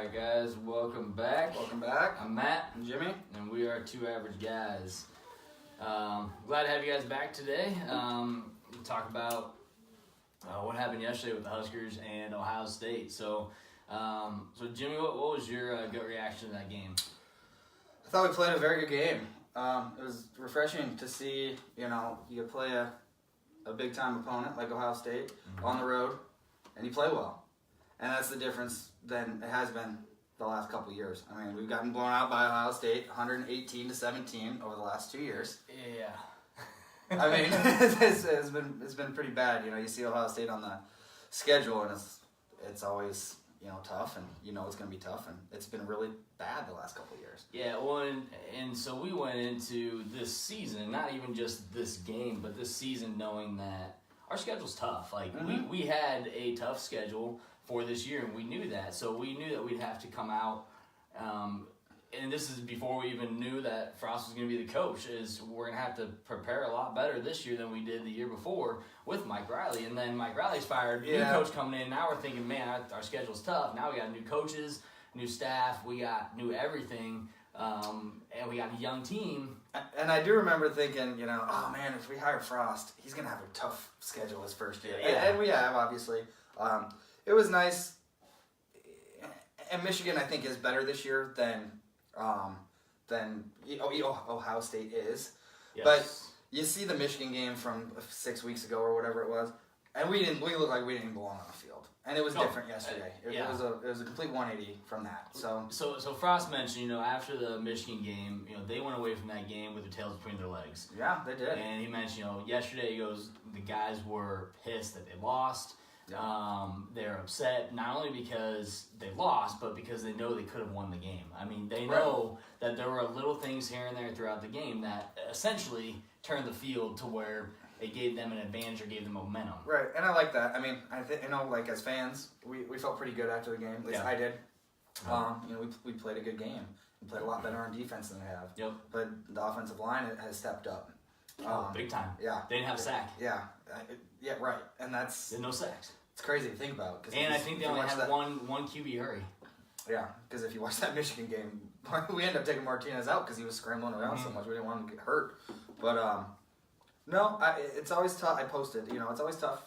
Alright guys, welcome back. Welcome back. I'm Matt. I'm Jimmy. And we are Two Average Guys. Glad to have you guys back today. Talk about what happened yesterday with the Huskers and Ohio State. So Jimmy, what was your gut reaction to that game? I thought we played a very good game. It was refreshing to see, you play a big-time opponent like Ohio State on the road, and you play well. And that's the difference than it has been the last couple of years. I mean, we've gotten blown out by Ohio State 118-17 over the last 2 years. Yeah. I mean, it's been pretty bad. You see Ohio State on the schedule, and it's always tough, and it's going to be tough, and it's been really bad the last couple of years. Yeah, well, and so we went into this season, not even just this game, but this season knowing that our schedule's tough. Like, we had a tough schedule for this year, and we knew that. So we knew that we'd have to come out, and this is before we even knew that Frost was going to be the coach, is we're going to have to prepare a lot better this year than we did the year before with Mike Riley. And then Mike Riley's fired, new coach coming in. Now we're thinking, man, our schedule's tough. Now we got new coaches, new staff, we got new everything, and we got a young team. And I do remember thinking, oh man, if we hire Frost, he's going to have a tough schedule his first year. Yeah. And we have, obviously. It was nice. And Michigan, I think, is better this year than Ohio State is. Yes. But you see the Michigan game from 6 weeks ago or whatever it was, and we looked like we didn't belong on the field. And it was different yesterday. It was a complete 180 from that. So Frost mentioned, after the Michigan game, they went away from that game with their tails between their legs. Yeah, they did. And he mentioned, yesterday he goes, the guys were pissed that they lost. Yeah. They're upset not only because they lost, but because they know they could have won the game. I mean, they know that there were little things here and there throughout the game that essentially turned the field to where it gave them an advantage or gave them momentum. Right, and I like that. I mean, like as fans, we felt pretty good after the game. At least I did. We played a good game. We played a lot better on defense than we have. Yep. But the offensive line has stepped up. Big time. Yeah. They didn't have a sack. Yeah. Yeah, right. And that's... There's no sacks. It's crazy to think about. And I think they only had one QB hurry. Yeah, because if you watch that Michigan game, we ended up taking Martinez out because he was scrambling around so much. We didn't want him to get hurt. But, no, it's always tough. I posted, it's always tough.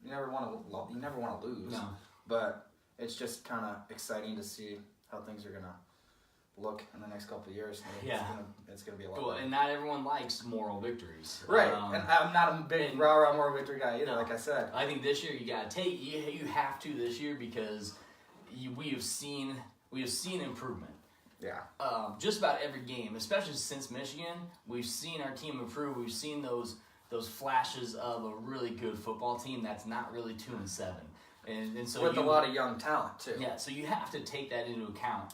You never want to lose. No. But it's just kind of exciting to see how things are going to look in the next couple of years. It's gonna be a lot better. And not everyone likes moral victories. Right, and I'm not a big rah-rah moral victory guy either, like I said. I think this year you have to this year because we have seen improvement. Yeah. Just about every game, especially since Michigan, we've seen our team improve. We've seen those flashes of a really good football team that's not really 2-7. And so with a lot of young talent too. Yeah, so you have to take that into account.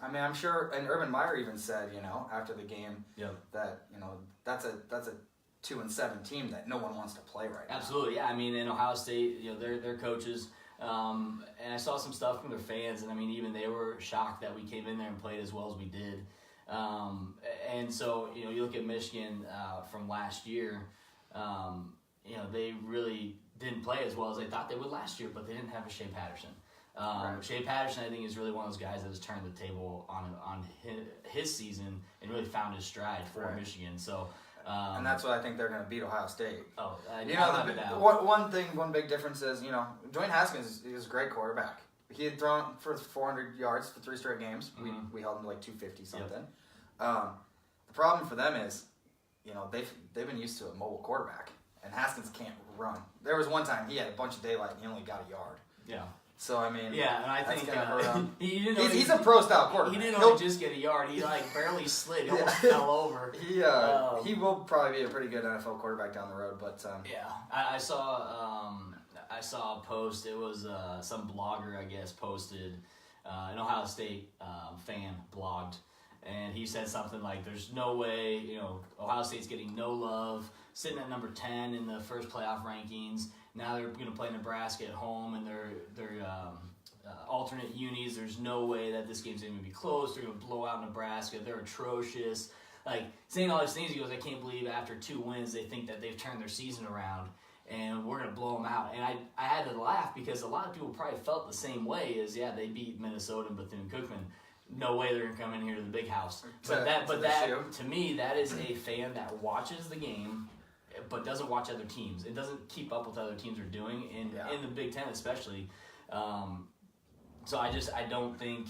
I mean, I'm sure, and Urban Meyer even said, after the game, that that's a 2-7 team that no one wants to play right now. Absolutely, yeah. I mean, in Ohio State, their coaches, and I saw some stuff from their fans, and I mean, even they were shocked that we came in there and played as well as we did. And so, you look at Michigan from last year, they really didn't play as well as they thought they would last year, but they didn't have a Shea Patterson. Shea Patterson, I think, is really one of those guys that has turned the table on his season and really found his stride for Michigan. So, and that's why I think they're going to beat Ohio State. Oh, one big difference is, Dwayne Haskins is a great quarterback. He had thrown for 400 yards for 3 straight games. We held him to like 250 something. Yep. The problem for them is, they've been used to a mobile quarterback, and Haskins can't run. There was one time he had a bunch of daylight and he only got a yard. Yeah. So, I mean, and I think he's a pro-style quarterback. He didn't only just get a yard. He barely slid. He almost fell over. He will probably be a pretty good NFL quarterback down the road. But I saw a post. It was some blogger, I guess, posted an Ohio State fan blogged, and he said something like, "There's no way, Ohio State's getting no love, sitting at number 10 in the first playoff rankings." Now they're going to play Nebraska at home, and they're alternate unis. There's no way that this game's going to be close. They're going to blow out Nebraska. They're atrocious. Like, saying all these things, he goes, I can't believe after 2 wins they think that they've turned their season around. and we're going to blow them out. And I had to laugh because a lot of people probably felt the same way as, they beat Minnesota and Bethune-Cookman. No way they're going to come in here to the big house. But that to me, that is a fan that watches the game but doesn't watch other teams. It doesn't keep up with what other teams are doing, in the Big Ten especially. So I don't think,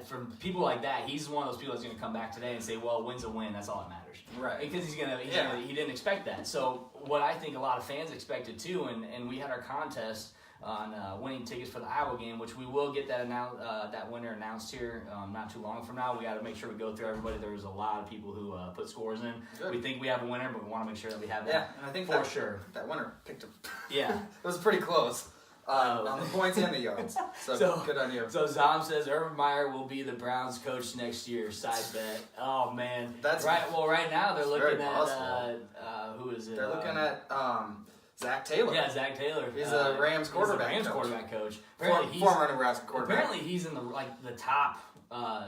from people like that, he's one of those people that's going to come back today and say, well, a win's a win, that's all that matters. Right. Because he didn't expect that. So what I think a lot of fans expected too, and we had our contest on winning tickets for the Iowa game, which we will get that winner announced here not too long from now. We got to make sure we go through everybody. There was a lot of people who put scores in. Good. We think we have a winner, but we want to make sure that we have that. Yeah, and I think for sure. That winner picked him. Yeah. It was pretty close on the points and the yards. So good on you. So Zom says Urban Meyer will be the Browns coach next year. Side bet. Oh man, that's right. Well, right now they're looking at who is it? They're looking at Zach Taylor. Yeah, Zach Taylor. He's a Rams quarterback. Quarterback coach. Former Nebraska quarterback. Apparently, he's in the top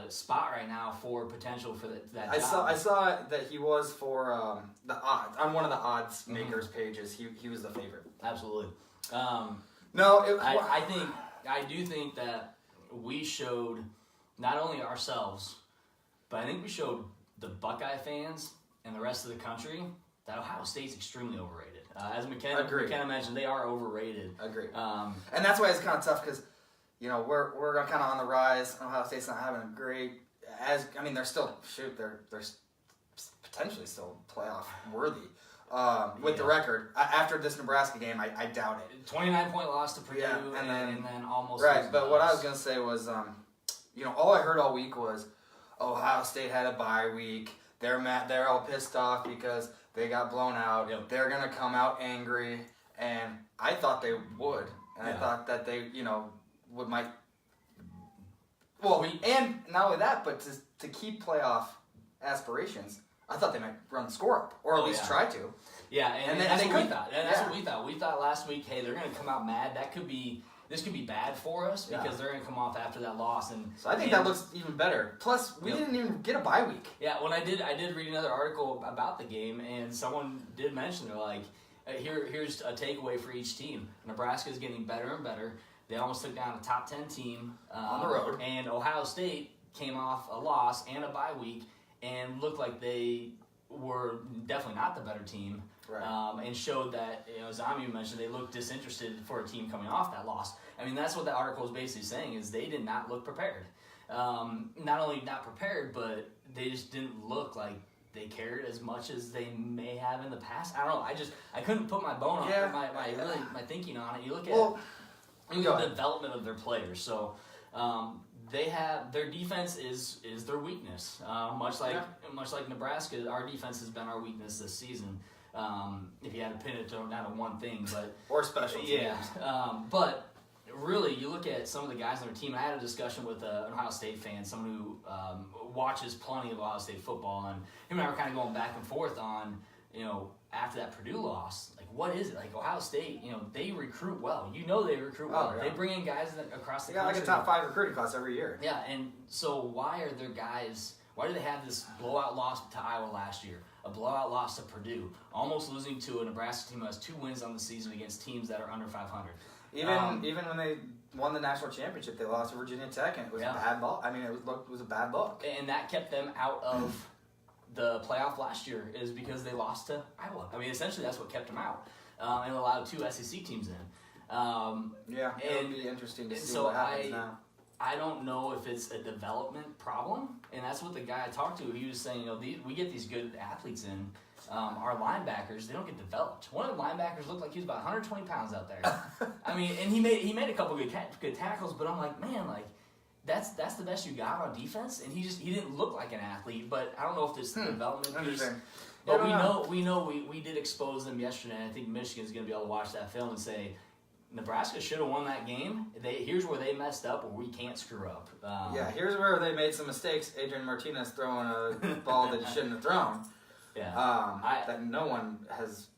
spot right now for potential for that job. I saw that he was for the odds on one of the odds makers pages. He was the favorite. Absolutely. I do think that we showed not only ourselves, but I think we showed the Buckeye fans and the rest of the country that Ohio State's extremely overrated. As McKenna mentioned, they are overrated. Agreed. And that's why it's kind of tough because, we're kind of on the rise. Ohio State's not having a great. They're still they're potentially still playoff worthy. With the record after this Nebraska game, I doubt it. 29-point loss to Purdue, and then almost right. But what I was gonna say was, all I heard all week was Ohio State had a bye week. They're mad. They're all pissed off because they got blown out. Yep. They're gonna come out angry, and I thought they would, and I thought that they, might. Well, and not only that, but to keep playoff aspirations. I thought they might run the score up, or at least try to. Yeah, and that's what we thought. And that's what we thought. We thought last week, hey, they're going to come out mad. This could be bad for us because they're going to come off after that loss. And so I think that looks even better. Plus, we didn't even get a bye week. Yeah, when I did read another article about the game, and someone did mention, they're like, here's a takeaway for each team. Nebraska's getting better and better. They almost took down a top 10 team on the road, and Ohio State came off a loss and a bye week. And looked like they were definitely not the better team, right. And showed that, as Ami mentioned, they looked disinterested for a team coming off that loss. That's what the article is basically saying, is they did not look prepared. Not only not prepared, but they just didn't look like they cared as much as they may have in the past. I don't know. I couldn't put my bone on it, my thinking on it. You look at the development of their players. So. They have their defense is their weakness. Much like Nebraska, our defense has been our weakness this season. If you had to pin it down to one thing, but or special teams. Yeah. But really, you look at some of the guys on their team. I had a discussion with an Ohio State fan, someone who watches plenty of Ohio State football, and him and I were kind of going back and forth on, after that Purdue loss, like what is it? Like Ohio State, they recruit well. They recruit well. Yeah. They bring in guys across the country. They got like a top 5 recruiting class every year. Yeah, and so why do they have this blowout loss to Iowa last year? A blowout loss to Purdue, almost losing to a Nebraska team who has 2 wins on the season against teams that are under 500. Even when they won the national championship, they lost to Virginia Tech, and it was a bad ball. It was a bad look. And that kept them out of the playoff last year, is because they lost to Iowa. Essentially that's what kept them out, and allowed 2 SEC teams in. It'll be interesting to see what happens now. I don't know if it's a development problem, and that's what the guy I talked to, he was saying, we get these good athletes in, our linebackers, they don't get developed. One of the linebackers looked like he was about 120 pounds out there. And he made a couple good tackles, but I'm like, man, like, that's the best you got on defense, and he didn't look like an athlete. But I don't know if it's the development piece. But we did expose them yesterday. And I think Michigan's going to be able to watch that film and say, Nebraska should have won that game. Here's where they messed up, where we can't screw up. Here's where they made some mistakes. Adrian Martinez throwing a ball that he shouldn't have thrown. Yeah, that no one has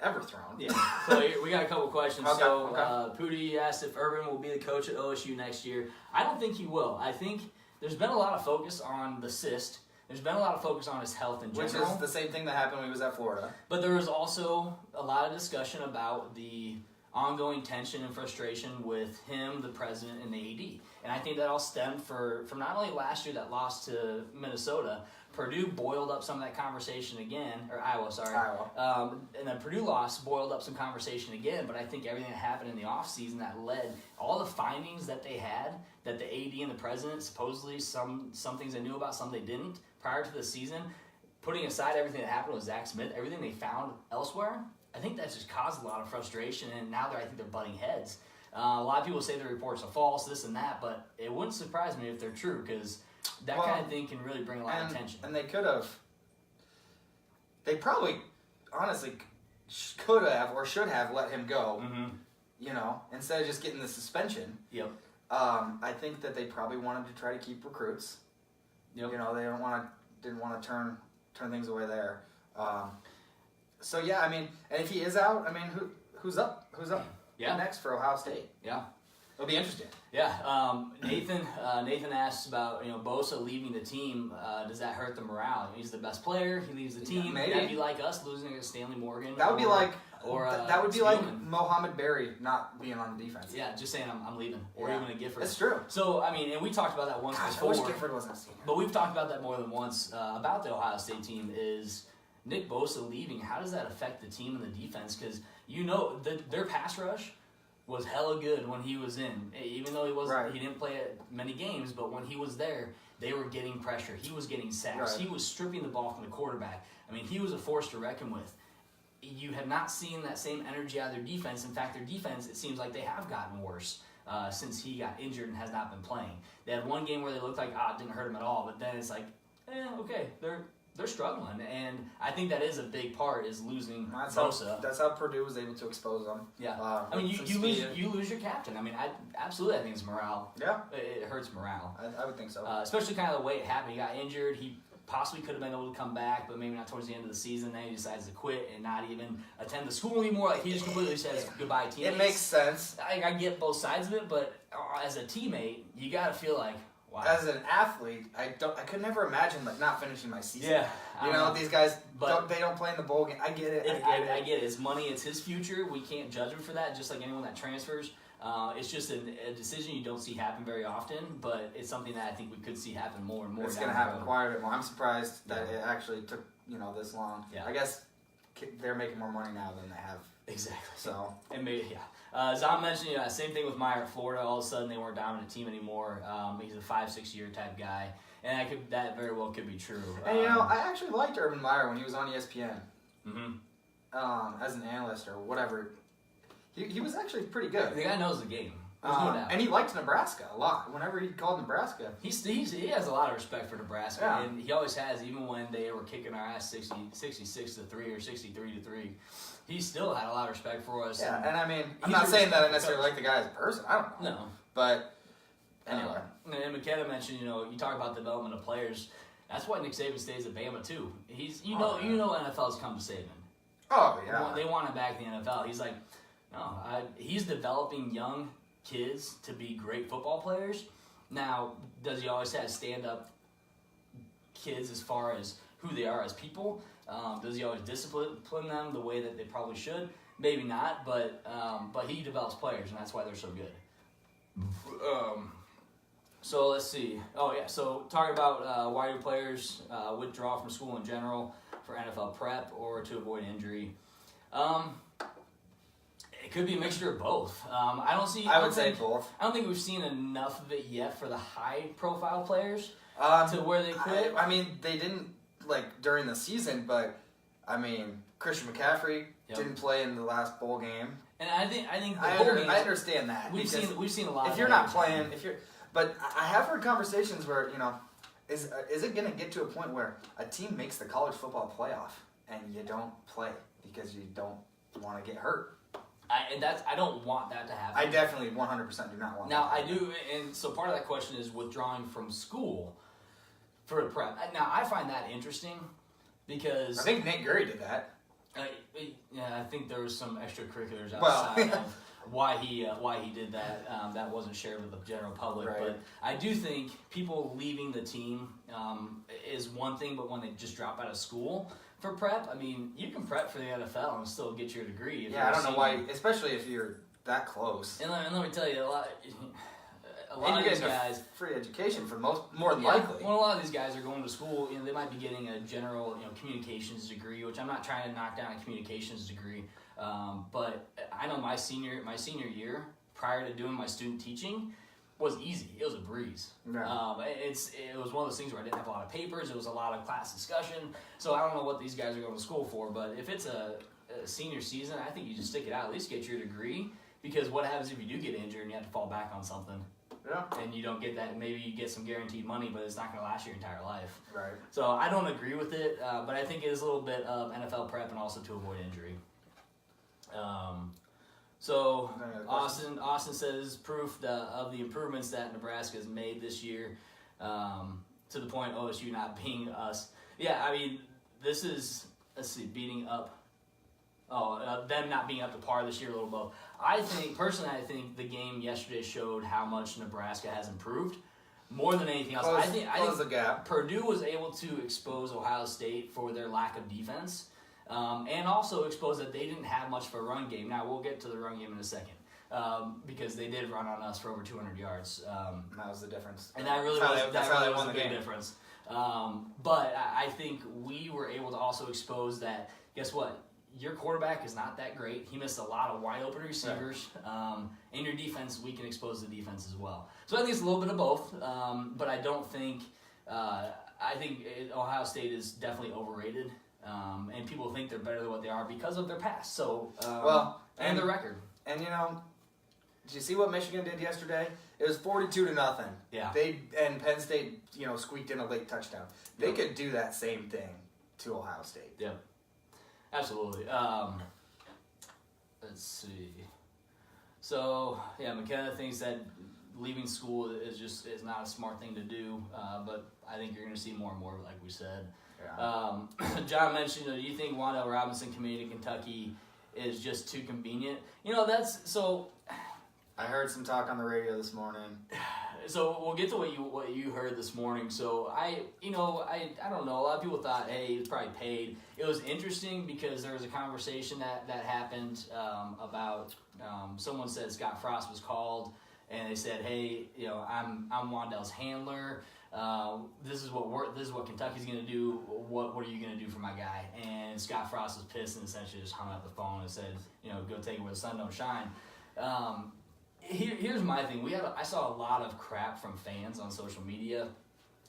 ever thrown. Yeah. So we got a couple questions. Pooty asked if Urban will be the coach at OSU next year. I don't think he will. I think there's been a lot of focus on the cyst There's been a lot of focus on his health in general. Which is the same thing that happened when he was at Florida. But there was also a lot of discussion about the ongoing tension and frustration with him, the president, and the AD. And I think that all stemmed from not only last year that lost to Minnesota, Purdue boiled up some of that conversation again, or Iowa, sorry. And then Purdue lost, boiled up some conversation again, but I think everything that happened in the offseason that led, all the findings that they had, that the AD and the president, supposedly some things they knew about, some they didn't, prior to the season, putting aside everything that happened with Zach Smith, everything they found elsewhere, I think that just caused a lot of frustration, and now I think they're butting heads. A lot of people say the reports are false, this and that, but it wouldn't surprise me if they're true, because that kind of thing can really bring a lot of attention. And they probably, honestly, could have or should have let him go, instead of just getting the suspension. Yep. I think that they probably wanted to try to keep recruits. Yep. They didn't want to turn things away there. So yeah, I mean, and if he is out, I mean, who's up? Yeah. Next for Ohio State? Yeah. It'll be interesting. Yeah. Nathan asks about Bosa leaving the team. Does that hurt the morale? He's the best player. He leaves the team. Yeah, maybe. That'd be like us losing against Stanley Morgan. That would be like Spielman. Mohamed Berry not being on the defense. Yeah, just saying I'm leaving, or even a Gifford. That's true. So I mean, and we talked about that once before. I wish Gifford wasn't a senior. But we've talked about that more than once about the Ohio State team. Is Nick Bosa leaving? How does that affect the team and the defense? Because their pass rush was hella good when he was in. Even though he didn't play many games, but when he was there, they were getting pressure. He was getting sacks. Right. He was stripping the ball from the quarterback. I mean, he was a force to reckon with. You have not seen that same energy out of their defense. In fact, their defense, it seems like they have gotten worse since he got injured and has not been playing. They had one game where they looked like, it didn't hurt him at all, but then it's like, okay, they're struggling, and I think that is a big part is losing Bosa. That's how Purdue was able to expose them. Yeah, I mean you lose your captain. I mean, I think it's morale. Yeah, it hurts morale. I would think so. Especially kind of the way it happened. He got injured. He possibly could have been able to come back, but maybe not towards the end of the season. Then he decides to quit and not even attend the school anymore. Like he just completely says goodbye to teammates. It makes sense. I get both sides of it, but as a teammate, you got to feel like. Wow. As an athlete, I could never imagine not finishing my season. Yeah, these guys they don't play in the bowl game. I get it. I get it. It's money. It's his future. We can't judge him for that. Just like anyone that transfers, it's just a decision you don't see happen very often. But it's something that I think we could see happen more and more. It's going to happen quite a bit more. I'm surprised that it actually took this long. Yeah. I guess they're making more money now than they have. Exactly. So and maybe Zom mentioned same thing with Meyer at Florida. All of a sudden they weren't a dominant team anymore. He's a 5-6 year type guy, and that very well could be true. And I actually liked Urban Meyer when he was on ESPN. Mm-hmm. As an analyst or whatever, he was actually pretty good. The guy knows the game. There's no doubt. And he liked Nebraska a lot. Whenever he called Nebraska, he has a lot of respect for Nebraska, yeah. And he always has. Even when they were kicking our ass 66-3 or 63-3, he still had a lot of respect for us. Yeah, and I mean, I'm not saying that I necessarily like the guy as a person. I don't know. No, but anyway. And McKenna mentioned, you talk about development of players. That's why Nick Saban stays at Bama too. NFL's come to Saban. Oh yeah. They want him back in the NFL. He's like, no, he's developing young kids to be great football players. Now, does he always have stand-up kids as far as who they are as people? Does he always discipline them the way that they probably should? Maybe not, but he develops players, and that's why they're so good. So let's see. Oh yeah, so talking about why do players withdraw from school in general for NFL prep or to avoid injury. It could be a mixture of both. I would say both. I don't think we've seen enough of it yet for the high-profile players to where they quit. I mean, they didn't during the season, but I mean, Christian McCaffrey didn't play in the last bowl game. And I think I understand that. We've seen a lot. If you're not playing, but I have heard conversations where is it going to get to a point where a team makes the college football playoff and you don't play because you don't want to get hurt? I don't want that to happen. I definitely 100% do not want that. Now, I do, and so part of that question is withdrawing from school for a prep. Now, I find that interesting because... I think Nate Gurry did that. I think there was some extracurriculars outside why he did that. That wasn't shared with the general public. Right. But I do think people leaving the team is one thing, but when they just drop out of school for prep, I mean, you can prep for the NFL and still get your degree. Yeah, I don't know why, especially if you're that close. And let me tell you, a lot And of these guys, free education for more than yeah, likely. When a lot of these guys are going to school, they might be getting a general, communications degree, which I'm not trying to knock down a communications degree, but I know my senior year, prior to doing my student teaching, was easy. It was a breeze. Yeah. It was one of those things where I didn't have a lot of papers. It was a lot of class discussion. So I don't know what these guys are going to school for, but if it's a senior season, I think you just stick it out. At least get your degree, because what happens if you do get injured and you have to fall back on something? Yeah. And you don't get that. Maybe you get some guaranteed money, but it's not going to last your entire life. Right. So I don't agree with it, but I think it is a little bit of NFL prep and also to avoid injury. So Austin says proof of the improvements that Nebraska has made this year, to the point OSU not being us. Yeah, I mean, this is, beating up. Them not being up to par this year, a little low. I think the game yesterday showed how much Nebraska has improved. More than anything else, I think the gap. Purdue was able to expose Ohio State for their lack of defense, and also expose that they didn't have much of a run game. Now, we'll get to the run game in a second, because they did run on us for over 200 yards. That was the difference. And that really was a big difference. But I think we were able to also expose that, guess what? Your quarterback is not that great. He missed a lot of wide open receivers. And your defense, we can expose the defense as well. So I think it's a little bit of both. But I don't think, I think Ohio State is definitely overrated. And people think they're better than what they are because of their past. So, and their record. And did you see what Michigan did yesterday? It was 42-0. Yeah. And Penn State, squeaked in a late touchdown. They could do that same thing to Ohio State. Yeah. Absolutely. Let's see. So, yeah, McKenna thinks that leaving school is not a smart thing to do, but I think you're going to see more and more, like we said. Yeah. John mentioned, do you think Wan'Dale Robinson coming to Kentucky is just too convenient? That's so. I heard some talk on the radio this morning. So we'll get to what you heard this morning. So I don't know. A lot of people thought, hey, he was probably paid. It was interesting because there was a conversation that happened about someone said Scott Frost was called, and they said, hey, I'm Wan'Dale's handler. This is what Kentucky's gonna do. What are you gonna do for my guy? And Scott Frost was pissed and essentially just hung up the phone and said, go take it where the sun don't shine. Here's my thing. I saw a lot of crap from fans on social media,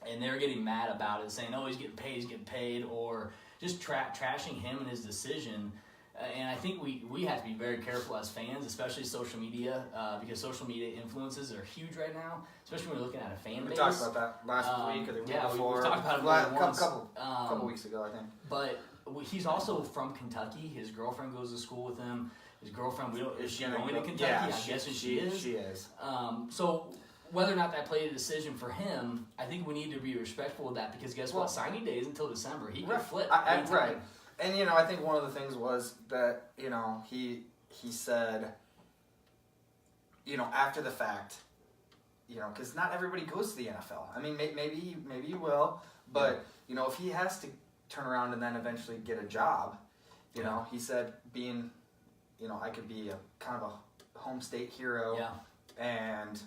and they're getting mad about it, saying, "Oh, he's getting paid," or just trashing him and his decision. And I think we have to be very careful as fans, especially social media, because social media influences are huge right now, especially when you're looking at a fan base. We talked about that last week or the week before. We talked about it once. Couple weeks ago, I think. But he's also from Kentucky. His girlfriend goes to school with him. His girlfriend, is she going to Kentucky? Yeah, I'm guessing she is. She is. So whether or not that played a decision for him, I think we need to be respectful of that, because guess what? Signing day is until December. He could flip. Right. And, I think one of the things was that, he said, after the fact, because not everybody goes to the NFL. I mean, maybe he will, but, if he has to turn around and then eventually get a job, he said being... I could be a kind of a home state hero, and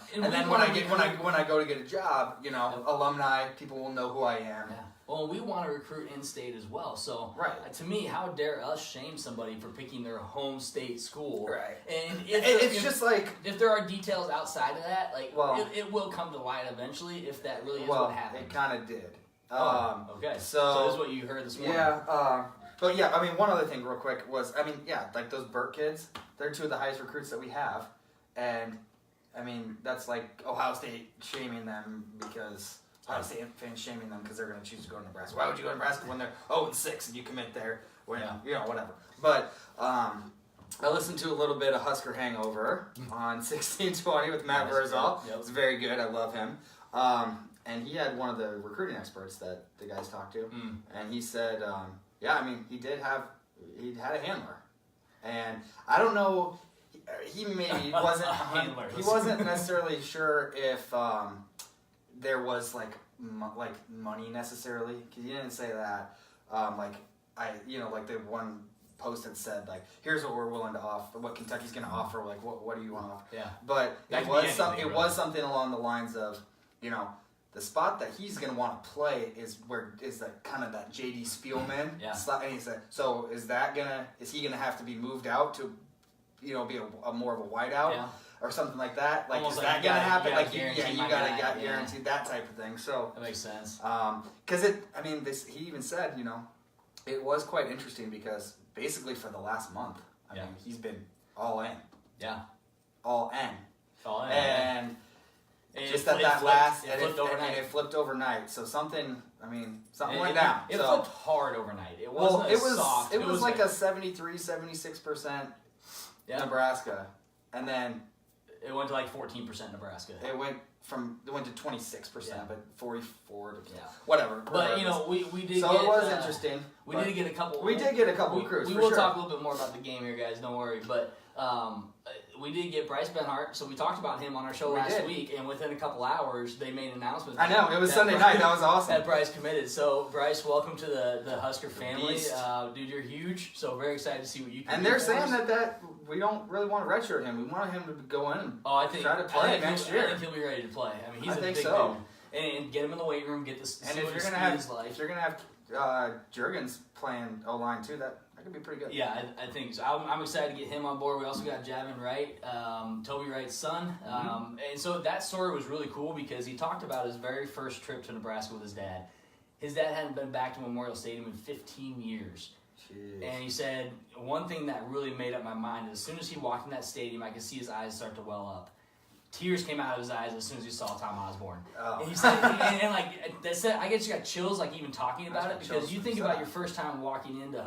then when I go to get a job, alumni people will know who I am. Yeah. Well, we want to recruit in-state as well. So, right. To me, how dare us shame somebody for picking their home state school? Right. And if there are details outside of that, it will come to light eventually if that really is what happened. It kind of did. Okay. So this is what you heard this morning. Yeah. But yeah, one other thing real quick was, like those Burke kids, they're two of the highest recruits that we have. And, that's like Ohio State shaming them because, Ohio State fans shaming them because they're going to choose to go to Nebraska. Why would you go to Nebraska when they're 0-6 and you commit there? When, whatever. But, I listened to a little bit of Husker Hangover on 1620 with Matt Verzal. Yep. It's very good. I love him. And he had one of the recruiting experts that the guys talked to. And he said... he had a handler. And I don't know, he maybe wasn't he wasn't necessarily sure if there was like money necessarily, because he didn't say that. Like the one post had said like, here's what we're willing to offer, what Kentucky's going to offer, like what do you want to offer? Yeah. But it was something along the lines of, the spot that he's going to want to play is that kind of that J.D. Spielman slot. And he said, so is he going to have to be moved out to, be a more of a wideout or something like that? Like, almost is that going to happen? Like, you got to guarantee that type of thing. So that makes sense. Because he even said, it was quite interesting because basically for the last month, I mean, he's been all in. Yeah. All in. And it flipped overnight. So something went down. It flipped hard overnight. It wasn't soft. It was like a 73-76% Nebraska. And then it went to like 14% Nebraska. It went to 26%, but 44 to whatever. But we did. So it was interesting. We did get a couple. We did get a couple recruits. We will talk a little bit more about the game here, guys. Don't worry. But we did get Bryce Benhart, so we talked about him on our show last week, and within a couple hours, they made an announcement. I know, it was Sunday night. That was awesome. That Bryce committed. So, Bryce, welcome to the Husker family. Dude, you're huge, so very excited to see what you can do. And they're saying that we don't really want to redshirt him. We want him to go in and try to play next year. I think he'll be ready to play. I mean, he's a big dude. And get him in the weight room, get this. And if you're going to have Juergens playing O-line too, that could be pretty good. Yeah, I think so. I'm excited to get him on board. We also got Javin Wright, Toby Wright's son. And so that story was really cool because he talked about his very first trip to Nebraska with his dad. His dad hadn't been back to Memorial Stadium in 15 years. Jeez. And he said, one thing that really made up my mind is as soon as he walked in that stadium, I could see his eyes start to well up. Tears came out of his eyes as soon as he saw Tom Osborne. Oh. And he said, I guess you got chills like even talking about it because you think about your first time walking into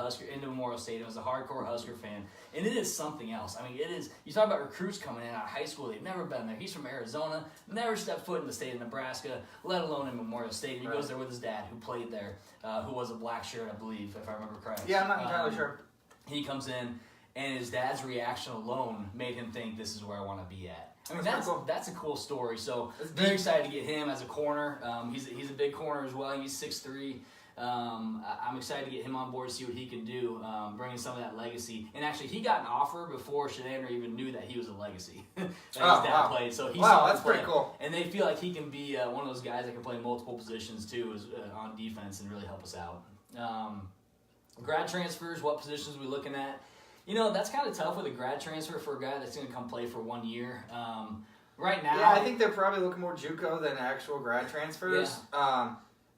Memorial Stadium as a hardcore Husker fan, and it is something else. I mean, it is. You talk about recruits coming in out of high school; they've never been there. He's from Arizona, never stepped foot in the state of Nebraska, let alone in Memorial Stadium. He goes there with his dad, who played there, who was a black shirt, I believe, if I remember correctly. Yeah, I'm not entirely sure. He comes in, and his dad's reaction alone made him think, "This is where I want to be at." I mean, that's a cool story. So very excited to get him as a corner. He's a big corner as well. He's 6'3". I'm excited to get him on board, see what he can do, bringing some of that legacy. And actually, he got an offer before Shanander even knew that he was a legacy. That his dad played. So he saw that's pretty cool. And they feel like he can be one of those guys that can play multiple positions too, on defense and really help us out. Grad transfers, what positions are we looking at? That's kind of tough with a grad transfer for a guy that's going to come play for 1 year. Right now, yeah, I think they're probably looking more JUCO than actual grad transfers. Yeah.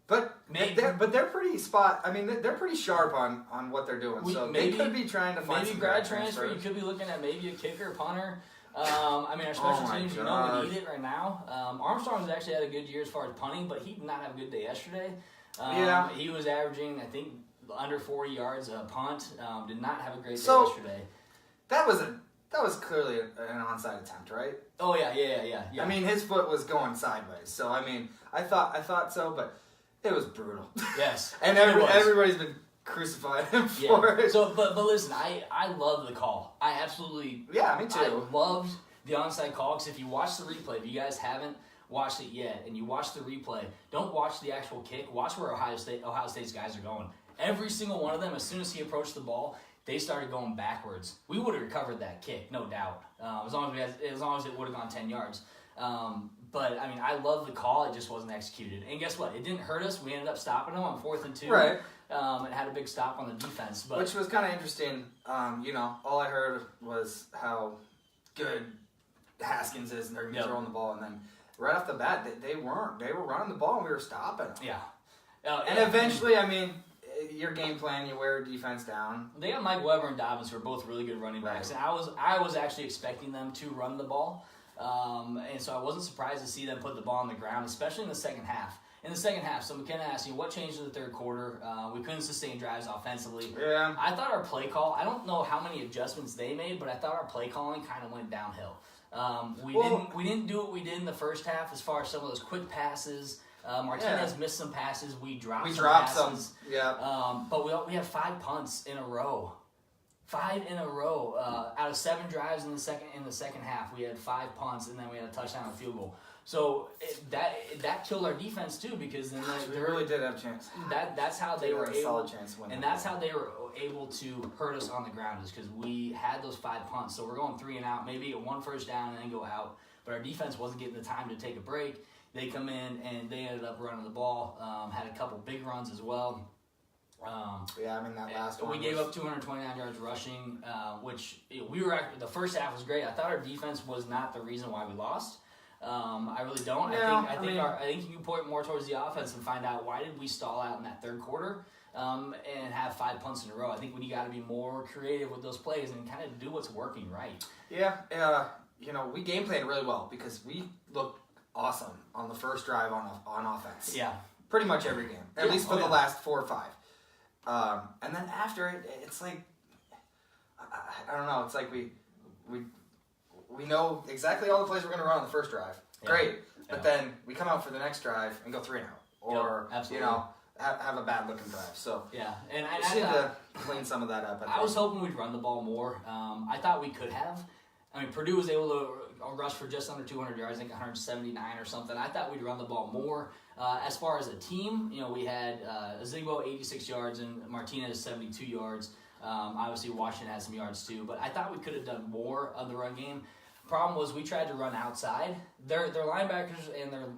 But they're pretty they're pretty sharp on what they're doing. They could be trying to find some grad transfer. You could be looking at maybe a kicker, punter. Our special teams, we need it right now. Armstrong's actually had a good year as far as punting, but he did not have a good day yesterday. He was averaging, I think, under 40 yards a punt. Did not have a great day yesterday. That was clearly an onside attempt, right? Oh yeah. I mean, his foot was going sideways. So I mean, I thought so, but it was brutal. Yes. And everybody's been crucifying him for it. So, but listen, I love the call. I absolutely. Yeah, me too. I loved the onside call because if you watch the replay, if you guys haven't watched it yet, and you watch the replay, don't watch the actual kick. Watch where Ohio State's guys are going. Every single one of them, as soon as he approached the ball, they started going backwards. We would have recovered that kick, no doubt. As long as it would have gone 10 yards. But I mean, I love the call. It just wasn't executed. And guess what? It didn't hurt us. We ended up stopping them on 4th and 2. Right. And had a big stop on the defense. But which was kind of interesting. All I heard was how good Haskins is, and they're throwing the ball, and then right off the bat, they weren't. They were running the ball, and we were stopping them. Yeah. And eventually, I mean, your game plan, you wear defense down. They got Mike Weber and Dobbins, who are both really good running backs, and I was actually expecting them to run the ball, and so I wasn't surprised to see them put the ball on the ground, especially in the second half. So McKenna asked you, what changed in the third quarter? We couldn't sustain drives offensively. Yeah. I thought our play call, I don't know how many adjustments they made, but I thought our play calling kind of went downhill. We didn't do what we did in the first half as far as some of those quick passes. Martinez missed some passes. We dropped some passes. Yeah. But we had 5 punts in a row. 5 in a row. Out of 7 drives in the second half, we had 5 punts, and then we had a touchdown and a field goal. So that killed our defense too, because then we really did have a chance. That's how they were a able, solid chance to win. And that's how they were able to hurt us on the ground, is because we had those 5 punts. So we're going 3 and out, maybe get 1 first down and then go out. But our defense wasn't getting the time to take a break. They come in and they ended up running the ball. Had a couple big runs as well. That last one. We gave up 229 yards rushing, which we were. The first half was great. I thought our defense was not the reason why we lost. I really don't. No, I think you can point more towards the offense and find out why did we stall out in that third quarter and have 5 punts in a row. I think we got to be more creative with those plays and kind of do what's working right. Yeah, we game played really well because we looked awesome on the first drive on offense. Yeah, pretty much every game, at least for the last 4 or 5. And then after it's like I don't know. It's like we know exactly all the plays we're going to run on the first drive. Yeah. Great. But then we come out for the next drive and go 3 and out. Or, have a bad looking drive. So yeah, and I need to clean some of that up. I was hoping we'd run the ball more. I thought we could have. I mean, Purdue was able to rush for just under 200 yards, I think 179 or something. I thought we'd run the ball more. As far as a team, we had Zigbo 86 yards and Martinez 72 yards. Obviously, Washington had some yards too, but I thought we could have done more of the run game. Problem was we tried to run outside. Their linebackers and their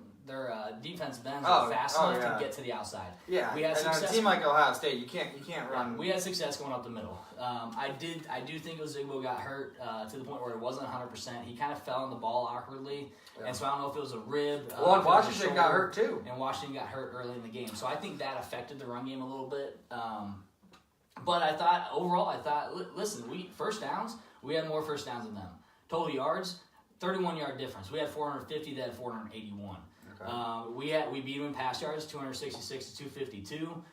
defensive ends are fast enough to get to the outside. Yeah, we had and on a team like Ohio State, you can't run. We had success going up the middle. I do think Zigbo got hurt to the point where it wasn't 100%. He kind of fell on the ball awkwardly, and so I don't know if it was a rib. And Washington got hurt too. And Washington got hurt early in the game, so I think that affected the run game a little bit. But I thought overall, listen, first downs, we had more first downs than them. Total yards, 31-yard difference. We had 450, they had 481. Okay. We beat them in pass yards, 266 to 252.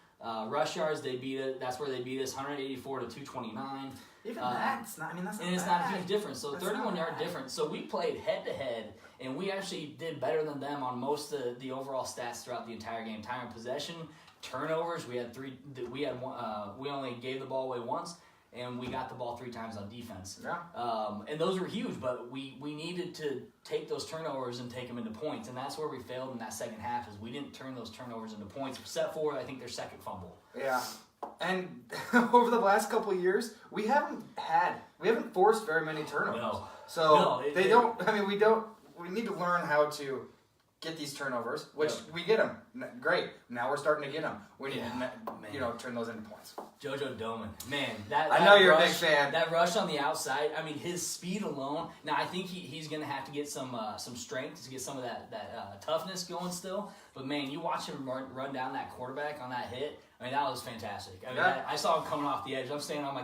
Rush yards, that's where they beat us, 184 to 229. Even that's not. I mean, that's not. And it's not a huge difference. So 31-yard difference. So we played head to head, and we actually did better than them on most of the overall stats throughout the entire game. Time of possession, turnovers. We had 3. We had one. We only gave the ball away once. And we got the ball 3 times on defense. Yeah. And those were huge, but we needed to take those turnovers and take them into points. And that's where we failed in that second half, is we didn't turn those turnovers into points, except for, I think, their second fumble. Yeah. And over the last couple of years, we haven't forced very many turnovers. No. So we need to learn how to get these turnovers, which we get them. Great. Now we're starting to get them. We need to turn those into points. JoJo Doman, man, I know you're a big fan. That rush on the outside, I mean, his speed alone. Now I think he's going to have to get some strength to get some of that toughness going still. But man, you watch him run down that quarterback on that hit. I mean, that was fantastic. I mean, I saw him coming off the edge. I'm standing on my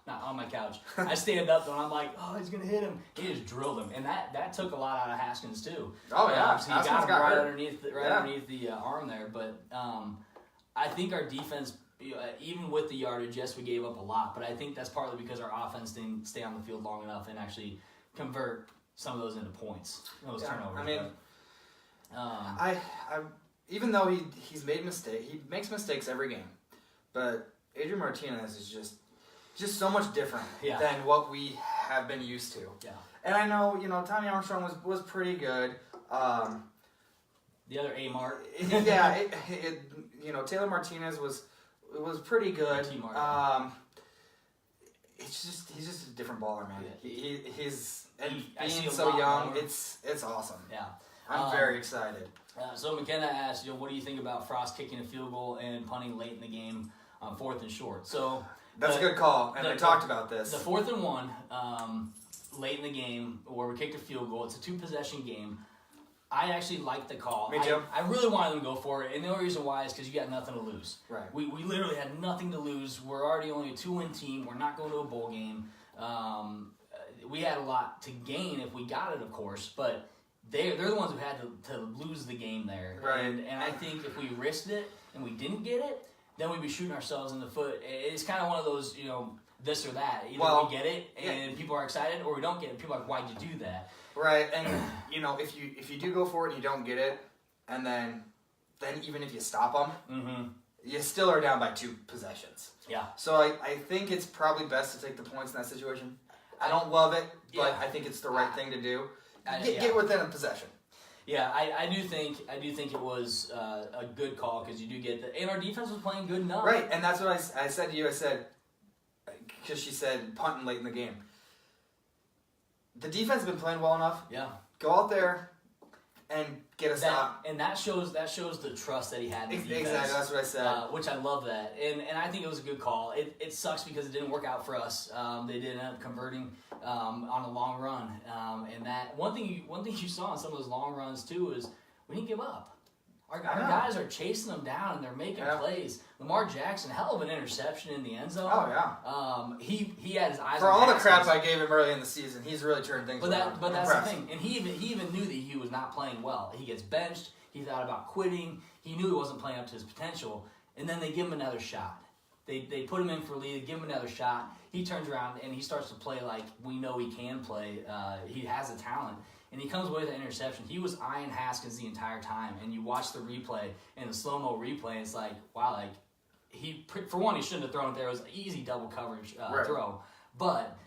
not on my couch. I stand up and I'm like, oh, he's gonna hit him. He just drilled him, and that took a lot out of Haskins too. Oh yeah, so he got him right underneath the arm there. But I think our defense, even with the yardage, yes, we gave up a lot, but I think that's partly because our offense didn't stay on the field long enough and actually convert some of those into points, those turnovers. I mean, I even though he's made mistakes, he makes mistakes every game, but Adrian Martinez is just so much different than what we have been used to. Yeah. And I know, Tommy Armstrong was pretty good. The other A-Mart. Yeah, Taylor Martinez was pretty good. He's just a different baller, man. He's being so young, it's awesome. Yeah. I'm very excited. So McKenna asked, what do you think about Frost kicking a field goal and punting late in the game on 4th and short? So that's a good call, and I talked about this. The 4th and 1, late in the game, where we kicked a field goal. It's a 2-possession game. I actually liked the call. Me too. I really wanted them to go for it, and the only reason why is because you got nothing to lose. Right. We literally had nothing to lose. We're already only a 2-win team. We're not going to a bowl game. We had a lot to gain if we got it, of course, but they're the ones who had to lose the game there. Right. And I think if we risked it and we didn't get it, then we'd be shooting ourselves in the foot. It's kind of one of those, this or that. Either we get it and people are excited, or we don't get it. People are like, why'd you do that? Right. And, if you do go for it and you don't get it, and then even if you stop them, you still are down by 2 possessions. Yeah. So I think it's probably best to take the points in that situation. I don't love it, but I think it's the right thing to do. Get within a possession. Yeah, I do think it was a good call because you do get and our defense was playing good enough. Right, and that's what I said to you. I said, because she said punting late in the game. The defense has been playing well enough. Yeah. Go out there and get a stop. And that shows the trust that he had in the defense. Exactly, that's what I said. Which I love that. And I think it was a good call. It sucks because it didn't work out for us. They did end up converting on a long run. And that one thing you saw in some of those long runs too is we didn't give up. Our guys are chasing them down and they're making plays. Lamar Jackson, hell of an interception in the end zone. Oh yeah. He had his eyes for on all the Haskins. crap I gave him early in the season. He's really turned things around. But that's the thing. And he even knew that he was not playing well. He gets benched. He thought about quitting. He knew he wasn't playing up to his potential. And then they give him another shot. They put him in for a lead, give him another shot. He turns around and he starts to play like we know he can play. He has a talent. And he comes away with an interception. He was eyeing Haskins the entire time. And you watch the replay and the slow-mo replay, and it's like, wow, like, for one, he shouldn't have thrown it there. It was an easy double coverage throw. But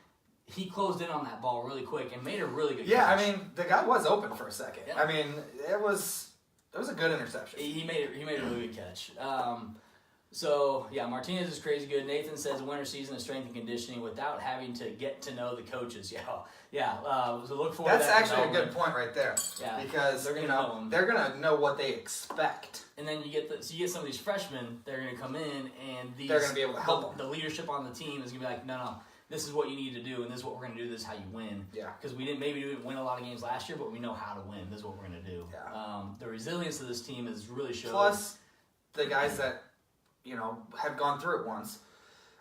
he closed in on that ball really quick and made a really good catch. Yeah, I mean, the guy was open for a second. Yeah. I mean, it was a good interception. He made a really good catch. So, yeah, Martinez is crazy good. Nathan says winter season is strength and conditioning without having to get to know the coaches. Yeah. So look forward to that. That's actually a good point right there. Yeah. Because they're gonna know what they expect. And then you get some of these freshmen. They're gonna come in and they're gonna be able to help them. The leadership on the team is gonna be like, no. This is what you need to do, and this is what we're going to do. This is how you win. Yeah. Because we didn't win a lot of games last year, but we know how to win. This is what we're going to do. Yeah. The resilience of this team is really showed. Plus, the guys that have gone through it once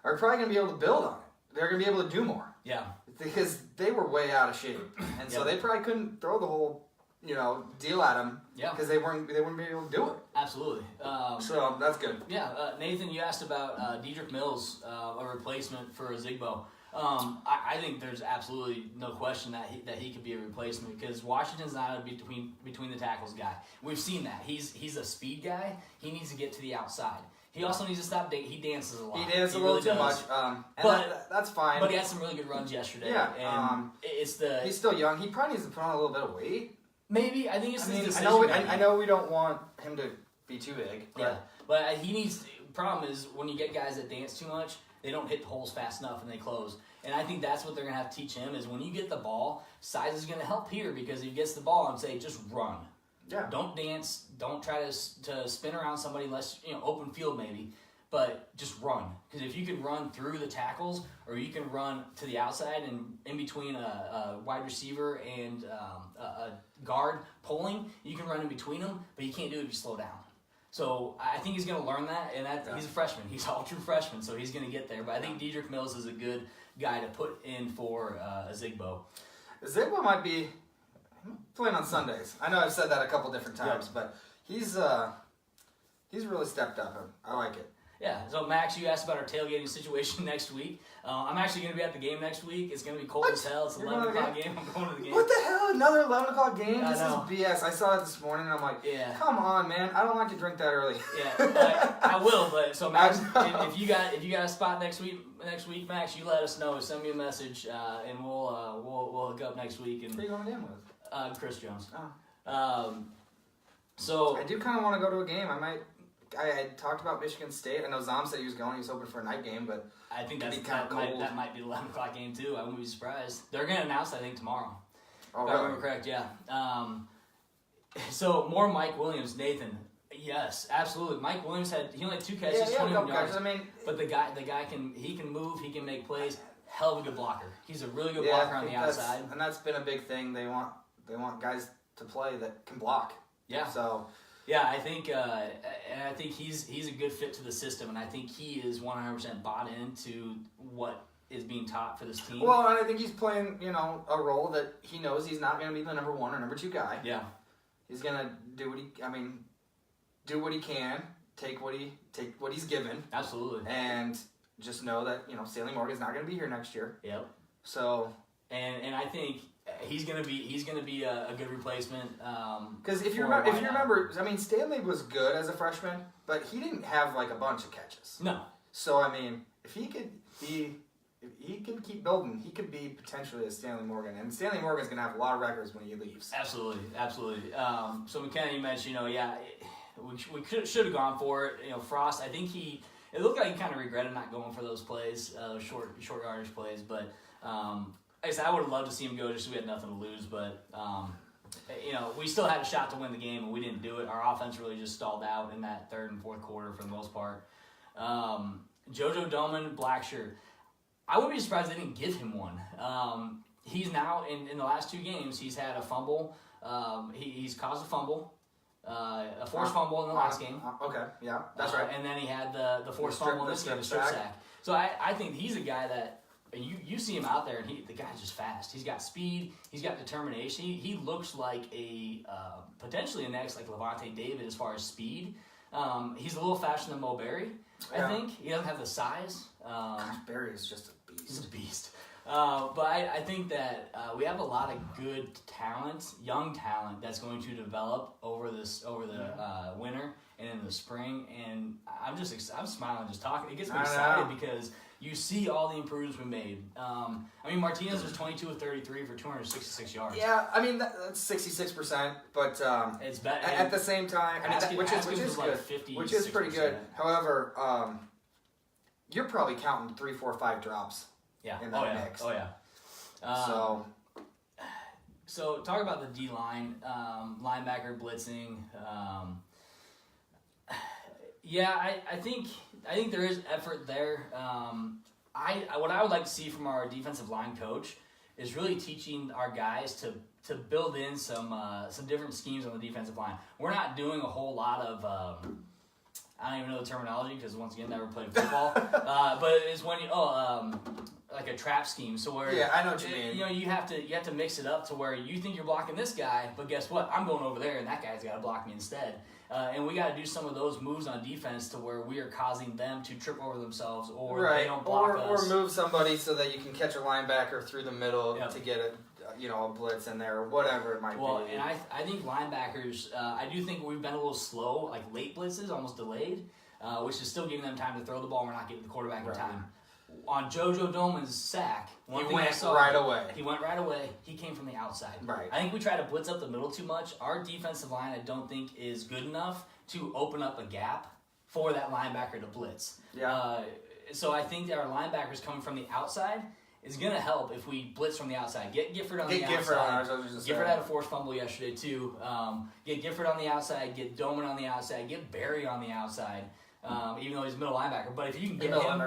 are probably going to be able to build on it. They're going to be able to do more. Yeah. Because they were way out of shape, and so they probably couldn't throw the whole deal at them. Yeah. Because they wouldn't be able to do it. Absolutely. So that's good. Yeah. Nathan, you asked about Dedrick Mills, a replacement for Zigbo. I think there's absolutely no question that he could be a replacement because Washington's not a between the tackles guy. We've seen that. He's a speed guy. He needs to get to the outside. He also needs to stop. He dances a lot. He dances a little too much. But that's fine. But he had some really good runs yesterday. Yeah. And he's still young. He probably needs to put on a little bit of weight. Maybe I think it's his decision. I know we don't want him to be too big. But he needs. Problem is when you get guys that dance too much, they don't hit the holes fast enough and they close. And I think that's what they're going to have to teach him is when you get the ball, size is going to help here because if he gets the ball and say, just run. Yeah. Don't dance. Don't try to spin around somebody unless, open field maybe. But just run. Because if you can run through the tackles or you can run to the outside and in between a wide receiver and a guard pulling, you can run in between them, but you can't do it if you slow down. So I think he's going to learn that, and he's a freshman. He's all true freshman, so he's going to get there. But I think Dedrick Mills is a good guy to put in for Zigbo. Zigbo might be playing on Sundays. I know I've said that a couple different times, but he's really stepped up. I like it. Yeah, so Max, you asked about our tailgating situation next week. I'm actually going to be at the game next week. It's going to be cold as hell. It's an 11 o'clock game. I'm going to the game. What the hell? Another 11 o'clock game? I This know. is BS. I saw it this morning and I'm like, come on, man. I don't like to drink that early. Yeah, I will. But so Max, if you got a spot next week, Max, you let us know. Send me a message, and we'll hook up next week. And Who are you going to game with? Chris Jones. Oh. So I do kind of want to go to a game. I had talked about Michigan State. I know Zom said he was going. He was hoping for a night game, but I think that that might be the 11 o'clock game too. I wouldn't be surprised. They're going to announce, I think, tomorrow. Oh, if I remember correct, yeah. So more Mike Williams, Nathan. Yes, absolutely. Mike Williams he only had 2 catches, 21 yards. But the guy can move. He can make plays. Hell of a good blocker. He's a really good blocker on the outside. And that's been a big thing. They want guys to play that can block. Yeah. So. Yeah, I think, and I think he's a good fit to the system, and I think he is 100% bought into what is being taught for this team. Well, and I think he's playing, a role that he knows he's not going to be the number 1 or number 2 guy. Yeah, he's going to do what he can, take what he's given. Absolutely, and just know that Stanley Morgan's not going to be here next year. Yep. So, and I think he's gonna be a good replacement. Because if you remember, I mean, Stanley was good as a freshman, but he didn't have like a bunch of catches. No. So I mean, if he can keep building, he could be potentially a Stanley Morgan, and Stanley Morgan's gonna have a lot of records when he leaves. Absolutely. So McKenna, you mentioned, we should have gone for it. Frost, I think it looked like he kind of regretted not going for those plays, short yardage plays, but. Like I said, I would have loved to see him go just so we had nothing to lose, but, we still had a shot to win the game, and we didn't do it. Our offense really just stalled out in that third and fourth quarter for the most part. JoJo Doman, black shirt. I wouldn't be surprised they didn't give him one. He's now, in the last 2 games, he's had a fumble. He's caused a fumble, a forced fumble in the last game. Okay, yeah, that's right. And then he had the forced fumble in this game, the strip sack. So I think he's a guy that, you see him out there, and the guy's just fast. He's got speed. He's got determination. He looks like potentially a next like Levante David as far as speed. He's a little faster than Mo Berry, I think. He doesn't have the size. Gosh, Berry is just a beast. He's a beast. But I think that we have a lot of good talent, young talent, that's going to develop over the winter and in the spring. And I'm smiling just talking. It gets me excited because you see all the improvements we made. Martinez was 22 of 33 for 266 yards. Yeah, I mean that's 66%, but it's better at the same time, which is good, like 50, which is pretty good. However, you're probably counting 3, 4, 5 drops. Yeah. In that mix. Oh yeah. So talk about the D line, linebacker blitzing. I think there is effort there. What I would like to see from our defensive line coach is really teaching our guys to build in some different schemes on the defensive line. We're not doing a whole lot of I don't even know the terminology because once again never played football. But it's when like a trap scheme. So where I know what you mean. You have to mix it up to where you think you're blocking this guy, but guess what? I'm going over there and that guy's got to block me instead. And we got to do some of those moves on defense to where we are causing them to trip over themselves or they don't block us. Or move somebody so that you can catch a linebacker through the middle to get a blitz in there or whatever it might be. Well, and I think linebackers, I do think we've been a little slow, like late blitzes, almost delayed, which is still giving them time to throw the ball. We're not getting the quarterback in time. On JoJo Doman's sack, he went right away. He went right away. He came from the outside. Right. I think we try to blitz up the middle too much. Our defensive line, I don't think, is good enough to open up a gap for that linebacker to blitz. Yeah. So I think that our linebackers coming from the outside is going to help if we blitz from the outside. Get Gifford on the outside. Gifford had a forced fumble yesterday too. Get Gifford on the outside. Get Doman on the outside. Get Berry on the outside. Even though he's a middle linebacker, but if you can get him,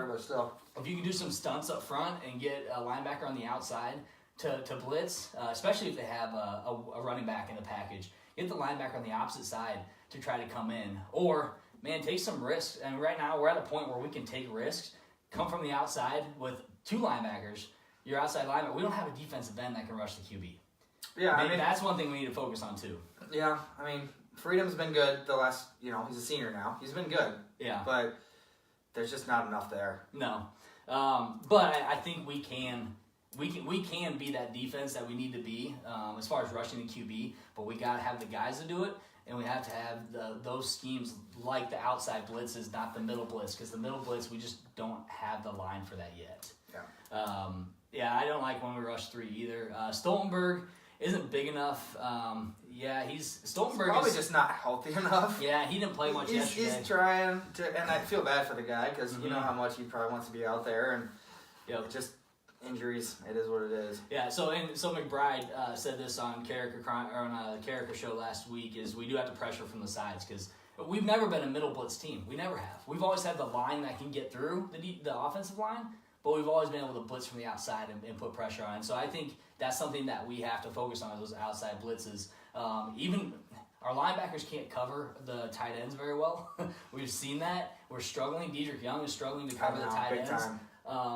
if you can do some stunts up front and get a linebacker on the outside to blitz, especially if they have a running back in the package, get the linebacker on the opposite side to try to come in. Or, man, take some risks. And right now we're at a point where we can take risks, come from the outside with 2 linebackers, your outside linebacker. We don't have a defensive end that can rush the QB. Yeah, that's one thing we need to focus on too. Yeah, Freedom's been good the last, he's a senior now. He's been good. Yeah. But there's just not enough there. No. But I think we can be that defense that we need to be as far as rushing the QB, but we got to have the guys to do it, and we have to have those schemes like the outside blitzes, not the middle blitz, because the middle blitz, we just don't have the line for that yet. Yeah. I don't like when we rush 3 either. Stoltenberg isn't big enough. Stoltenberg probably just not healthy enough. Yeah, he didn't play much yesterday. He's trying to, and I feel bad for the guy because you know how much he probably wants to be out there, and just injuries. It is what it is. Yeah. So McBride said this on the Carricker show last week is we do have to pressure from the sides because we've never been a middle blitz team. We never have. We've always had the line that can get through the offensive line, but we've always been able to blitz from the outside and put pressure on. So I think that's something that we have to focus on, those outside blitzes. Even our linebackers can't cover the tight ends very well. We've seen that. We're struggling. Dedrick Young is struggling to cover the tight ends.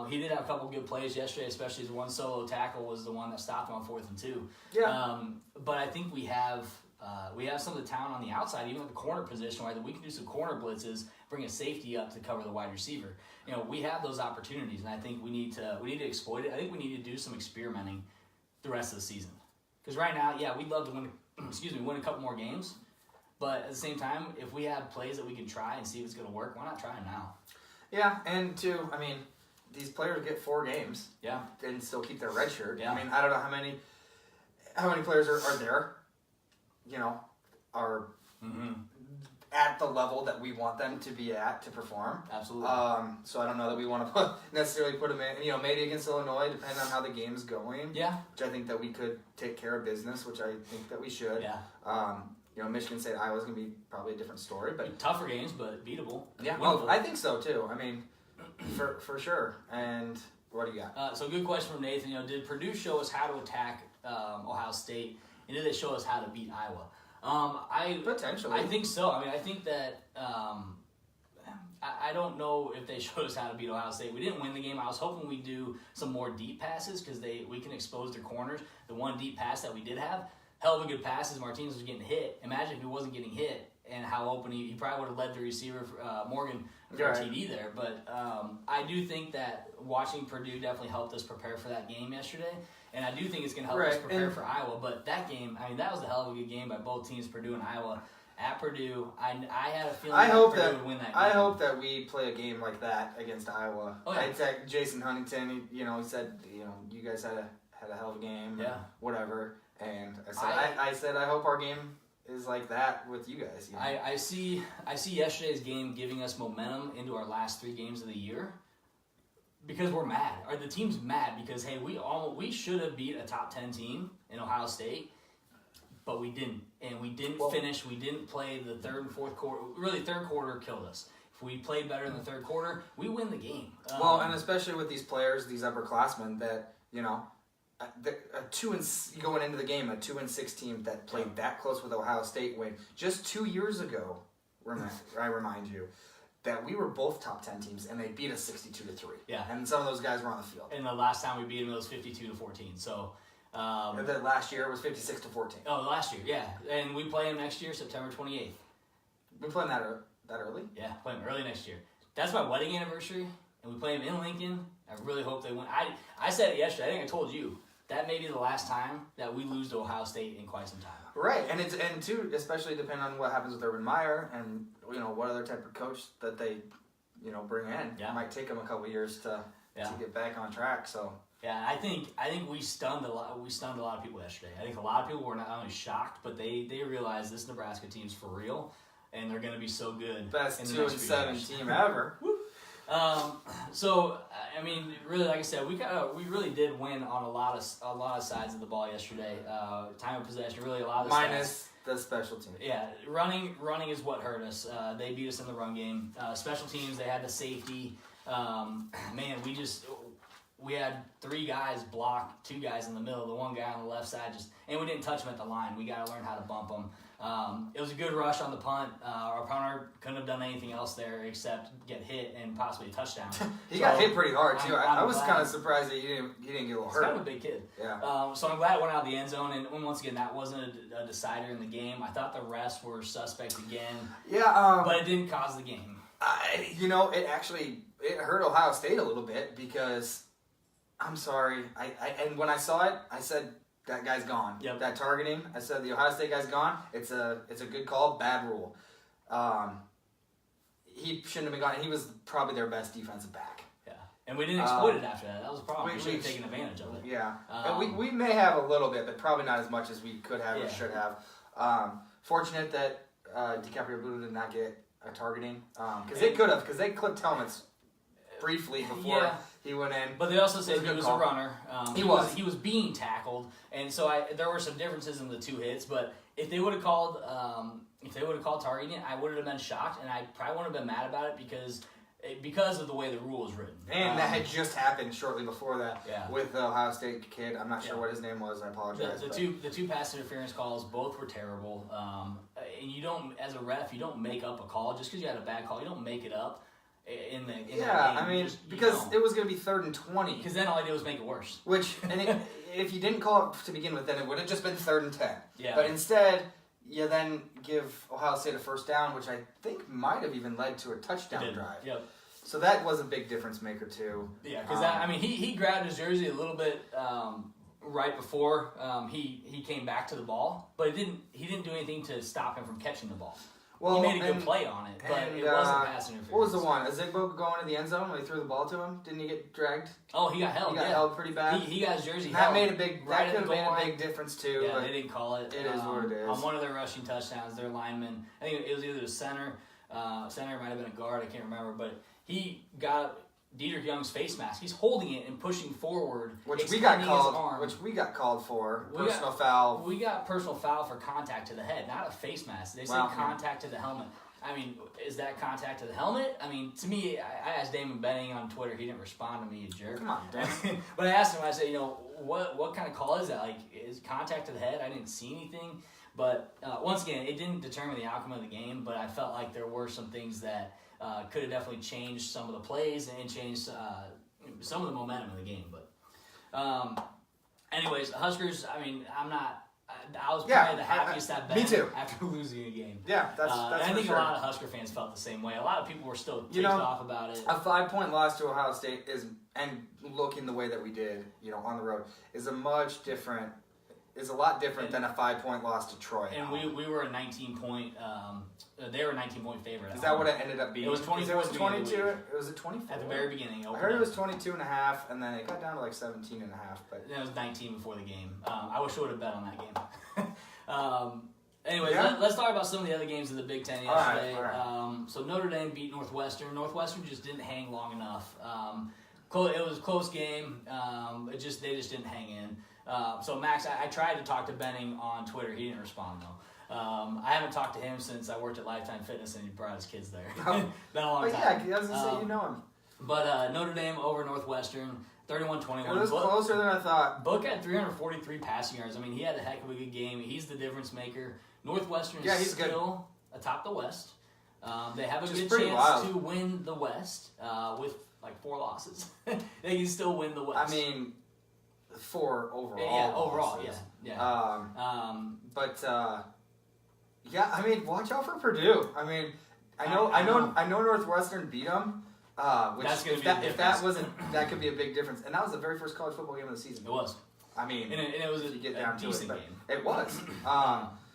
He did have a couple good plays yesterday, especially his one solo tackle was the one that stopped him on 4th and 2. Yeah. But I think we have some of the talent on the outside, even at the corner position, where we can do some corner blitzes, bring a safety up to cover the wide receiver. We have those opportunities, and I think we need to exploit it. I think we need to do some experimenting the rest of the season. Because right now, yeah, we'd love to win a couple more games. But at the same time, if we have plays that we can try and see if it's going to work, why not try them now? Yeah, and two, I mean, these players get 4 games. Yeah. And still keep their red shirt. Yeah. I mean, I don't know how many players are there, are at the level that we want them to be at to perform. Absolutely. So I don't know that we want to necessarily put them in, maybe against Illinois, depending on how the game's going. Yeah. Which I think that we could take care of business, which I think that we should. Yeah. Michigan State, Iowa's going to be probably a different story. But tougher games, but beatable. Yeah, winnable. I think so too. I mean, for sure. And what do you got? So good question from Nathan. Did Purdue show us how to attack Ohio State, and did they show us how to beat Iowa? Potentially. I think so. I mean, I think that I don't know if they showed us how to beat Ohio State. We didn't win the game. I was hoping we'd do some more deep passes because we can expose their corners. The one deep pass that we did have, hell of a good pass as Martinez was getting hit. Imagine if he wasn't getting hit and how open he probably would have led the receiver, Morgan, for a TD there. But I do think that watching Purdue definitely helped us prepare for that game yesterday. And I do think it's going to help us prepare for Iowa. But that game, that was a hell of a good game by both teams, Purdue and Iowa. At Purdue, I had a feeling Purdue would win that game. I hope that we play a game like that against Iowa. Oh, yeah. I texted Jason Huntington. He said, you guys had a hell of a game. Yeah. Whatever. And I said I hope our game is like that with you guys. I see yesterday's game giving us momentum into our last 3 games of the year because we're mad. Or the team's mad because hey, we should have beat a top 10 team in Ohio State. But we didn't, and we didn't finish. We didn't play the third and fourth quarter. Really, third quarter killed us. If we played better in the third quarter, we win the game. And especially with these players, these upperclassmen, that going into the game, a 2-6 team that played that close with Ohio State when just 2 years ago, I remind you, that we were both top 10 teams and they beat us 62-3. Yeah, and some of those guys were on the field. And the last time we beat them, it was 52-14. So. And then last year it was 56-14. Oh, last year, yeah. And we play them next year, September 28th. We play them that early? Yeah, play them early next year. That's my wedding anniversary, and we play them in Lincoln. I really hope they win. I said it yesterday. I think I told you. That may be the last time that we lose to Ohio State in quite some time. Right, and too, especially depending on what happens with Urban Meyer and what other type of coach that they bring in. Yeah. It might take them a couple years to get back on track. So. Yeah, I think we stunned a lot. We stunned a lot of people yesterday. I think a lot of people were not only shocked, but they realized this Nebraska team's for real, and they're going to be so good. Best 2-7 team ever. So really, like I said, we really did win on a lot of sides of the ball yesterday. Time of possession, really a lot of minus the special team. Yeah, running is what hurt us. They beat us in the run game. Special teams, they had the safety. We had 3 guys block 2 guys in the middle. The one guy on the left side and we didn't touch him at the line. We got to learn how to bump him. It was a good rush on the punt. Our punter couldn't have done anything else there except get hit and possibly a touchdown. He got hit pretty hard too. I was kind of surprised that he didn't get a little hurt. He's kind of a big kid. Yeah. So I'm glad it went out of the end zone. And once again, that wasn't a decider in the game. I thought the refs were suspect again. Yeah. But it didn't cause the game. It hurt Ohio State a little bit because. I'm sorry. And when I saw it, I said that guy's gone. Yep. That targeting, I said the Ohio State guy's gone. It's a good call, bad rule. He shouldn't have been gone. He was probably their best defensive back. Yeah, and we didn't exploit it after that. That was a problem. We should have taken advantage of it. Yeah, we may have a little bit, but probably not as much as we could have or should have. Fortunate that DiCaprio Blue did not get a targeting because they could have because they clipped helmets briefly before he went in. But they also said he was a runner. He was being tackled, and so there were some differences in the 2 hits. But if they would have called targeting, I would have been shocked, and I probably wouldn't have been mad about it because of the way the rule is written. And that had just happened shortly before that with the Ohio State kid. I'm not sure what his name was. I apologize. The two pass interference calls both were terrible. And you don't, as a ref, you don't make up a call just because you had a bad call. You don't make it up. In that game. Because it was going to be 3rd and 20. Because then all I did was make it worse. If you didn't call it to begin with, then it would have just been 3rd and 10. Yeah. But instead, you then give Ohio State a first down, which I think might have even led to a touchdown drive. Yep. So that was a big difference maker too. Yeah, because he grabbed his jersey a little bit right before he came back to the ball, but he didn't do anything to stop him from catching the ball. Well, he made a good play on it, but it wasn't pass interference. What was the one? Azigbo going to the end zone when he threw the ball to him? Didn't he get dragged? Oh, he got held. He got held pretty bad. He got his jersey that held. That could have made a big difference too. Yeah, but they didn't call it. It is what it is. On one of their rushing touchdowns, their lineman, I think it was either the center might have been a guard, I can't remember, but he got Dietrich Young's face mask. He's holding it and pushing forward, which we got called for. Personal foul. We got personal foul for contact to the head, not a face mask. They said contact to the helmet. I mean, is that contact to the helmet? I mean, to me, I asked Damon Benning on Twitter. He didn't respond to me, you jerk. Come on, Damon. But I asked him, I said, what kind of call is that? Like, is contact to the head? I didn't see anything. But once again, it didn't determine the outcome of the game, but I felt like there were some things that could have definitely changed some of the plays and changed some of the momentum of the game. But anyways, Huskers, I mean, I was probably the happiest I've been after losing a game. Yeah, that's and I think a lot of Husker fans felt the same way. A lot of people were still ticked off about it. A 5-point loss to Ohio State and looking the way that we did, on the road, is a lot different than a 5-point loss to Troy. And we were a 19-point. They were a 19-point favorite. Is that what it ended up being? It was 24. It was 22. Was it 24? At the very beginning. I heard it was 22.5, and then it got down to like 17.5. But it was 19 before the game. I wish I would have bet on that game. Anyways, let's talk about some of the other games in the Big Ten yesterday. All right. So Notre Dame beat Northwestern. Northwestern just didn't hang long enough. It was a close game. They just didn't hang in. So Max, I tried to talk to Benning on Twitter. He didn't respond though. I haven't talked to him since I worked at Lifetime Fitness and he brought his kids there. Been a long time. Yeah, I was gonna say you know him. But Notre Dame over Northwestern, 31-21. It was closer than I thought. Book had 343 passing yards. I mean, he had a heck of a good game. He's the difference maker. Northwestern is still atop the West. They have a good chance to win the West with like 4 losses. They can still win the West. I mean, 4 overall. Yeah, overall, losses. yeah. I mean, watch out for Purdue. I mean, I know Northwestern beat them. That could be a big difference. And that was the very first college football game of the season. It was. I mean, and it was a decent game. It was.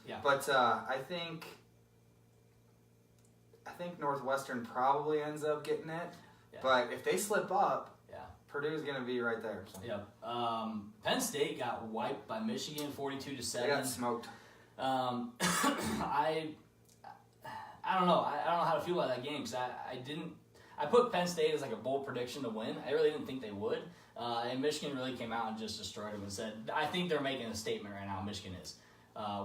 Yeah. But I think Northwestern probably ends up getting it. Yeah. But if they slip up, Purdue's going to be right there. So. Yeah. Penn State got wiped by Michigan 42-7. They got smoked. I don't know. I don't know how to feel about that game because I put Penn State as like a bold prediction to win. I really didn't think they would. And Michigan really came out and just destroyed them and said, I think they're making a statement right now, Michigan is.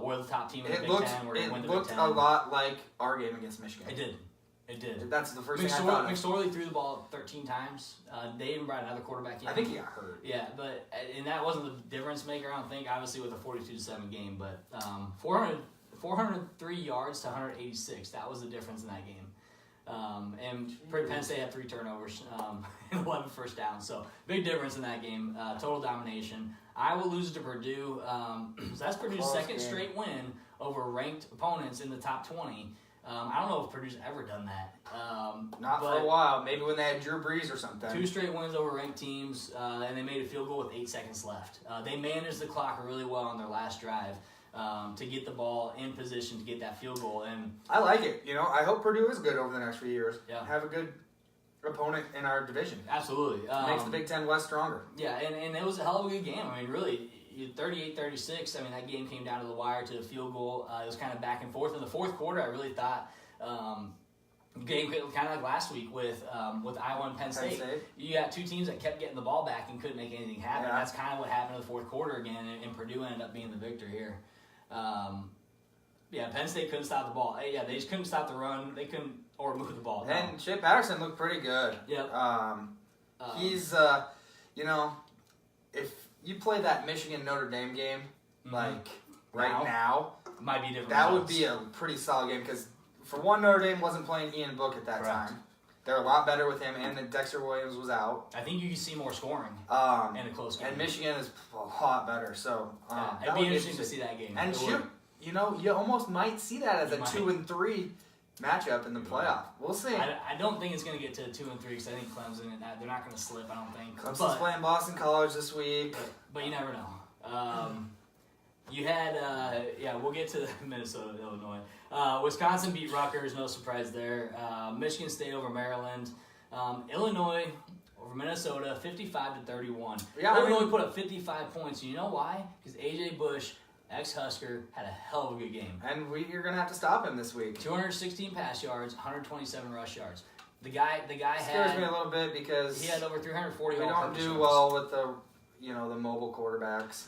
We're the top team in the Big Ten. We're going to win the Big Ten. It looked a lot like our game against Michigan. It did. It did. That's the first thing I thought. McSorley threw the ball 13 times. They even brought another quarterback in. I think he got hurt. Yeah, and that wasn't the difference maker, I don't think, obviously with a 42-7 game. But 403 yards to 186. That was the difference in that game. And Penn State had 3 turnovers and 11 first downs. So big difference in that game. Total domination. Iowa loses to Purdue. So that's Purdue's second straight win over ranked opponents in the top 20. I don't know if Purdue's ever done that. Not for a while. Maybe when they had Drew Brees or something. 2 straight wins over ranked teams, and they made a field goal with 8 seconds left. They managed the clock really well on their last drive to get the ball in position to get that field goal. And I like it. I hope Purdue is good over the next few years. Yeah. Have a good opponent in our division. Absolutely. Makes the Big Ten West stronger. Yeah, and it was a hell of a good game. I mean, really, 38-36. I mean, that game came down to the wire to a field goal. It was kind of back and forth. In the fourth quarter, I really thought game kind of like last week with Iowa and Penn State. You got 2 teams that kept getting the ball back and couldn't make anything happen. Yeah. That's kind of what happened in the fourth quarter again, and Purdue ended up being the victor here. Penn State couldn't stop the ball. Yeah, they just couldn't stop the run. They couldn't or move the ball. And Shea Patterson looked pretty good. Yep. He's, if you play that Michigan Notre Dame game, like right now, might be different. That would be a pretty solid game because, for one, Notre Dame wasn't playing Ian Book at that time. They're a lot better with him, and then Dexter Williams was out. I think you can see more scoring in a close game. And Michigan is a lot better, so it'd be interesting to see that game. And you almost might see that as a 2-3 matchup in the playoff. We'll see. I don't think it's going to get to 2-3 because I think Clemson, they're not going to slip, I don't think. Clemson's playing Boston College this week. But you never know. You had, we'll get to Minnesota, Illinois. Wisconsin beat Rutgers, no surprise there. Michigan State over Maryland. Illinois over Minnesota, 55-31. Yeah, Illinois put up 55 points. You know why? Because A.J. Bush, ex-Husker, had a hell of a good game. And you're going to have to stop him this week. 216 pass yards, 127 rush yards. The guy scares me a little bit because he had over 340. We don't do well with the mobile quarterbacks.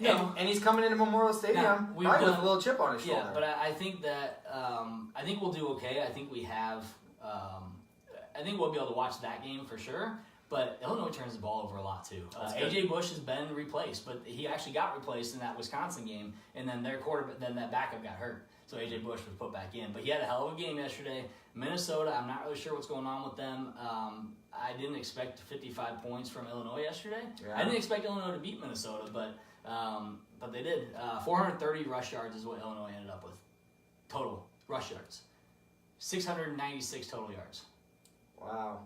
And he's coming into Memorial Stadium with a little chip on his shoulder. Yeah, but I think that I think we'll do okay. I think we have. I think we'll be able to watch that game for sure. But Illinois turns the ball over a lot too. A.J. Bush has been replaced, but he actually got replaced in that Wisconsin game, and then that backup got hurt. So A.J. Bush was put back in. But he had a hell of a game yesterday. Minnesota, I'm not really sure what's going on with them. I didn't expect 55 points from Illinois yesterday. Yeah. I didn't expect Illinois to beat Minnesota, but they did. 430 rush yards is what Illinois ended up with. Total rush yards. 696 total yards. Wow.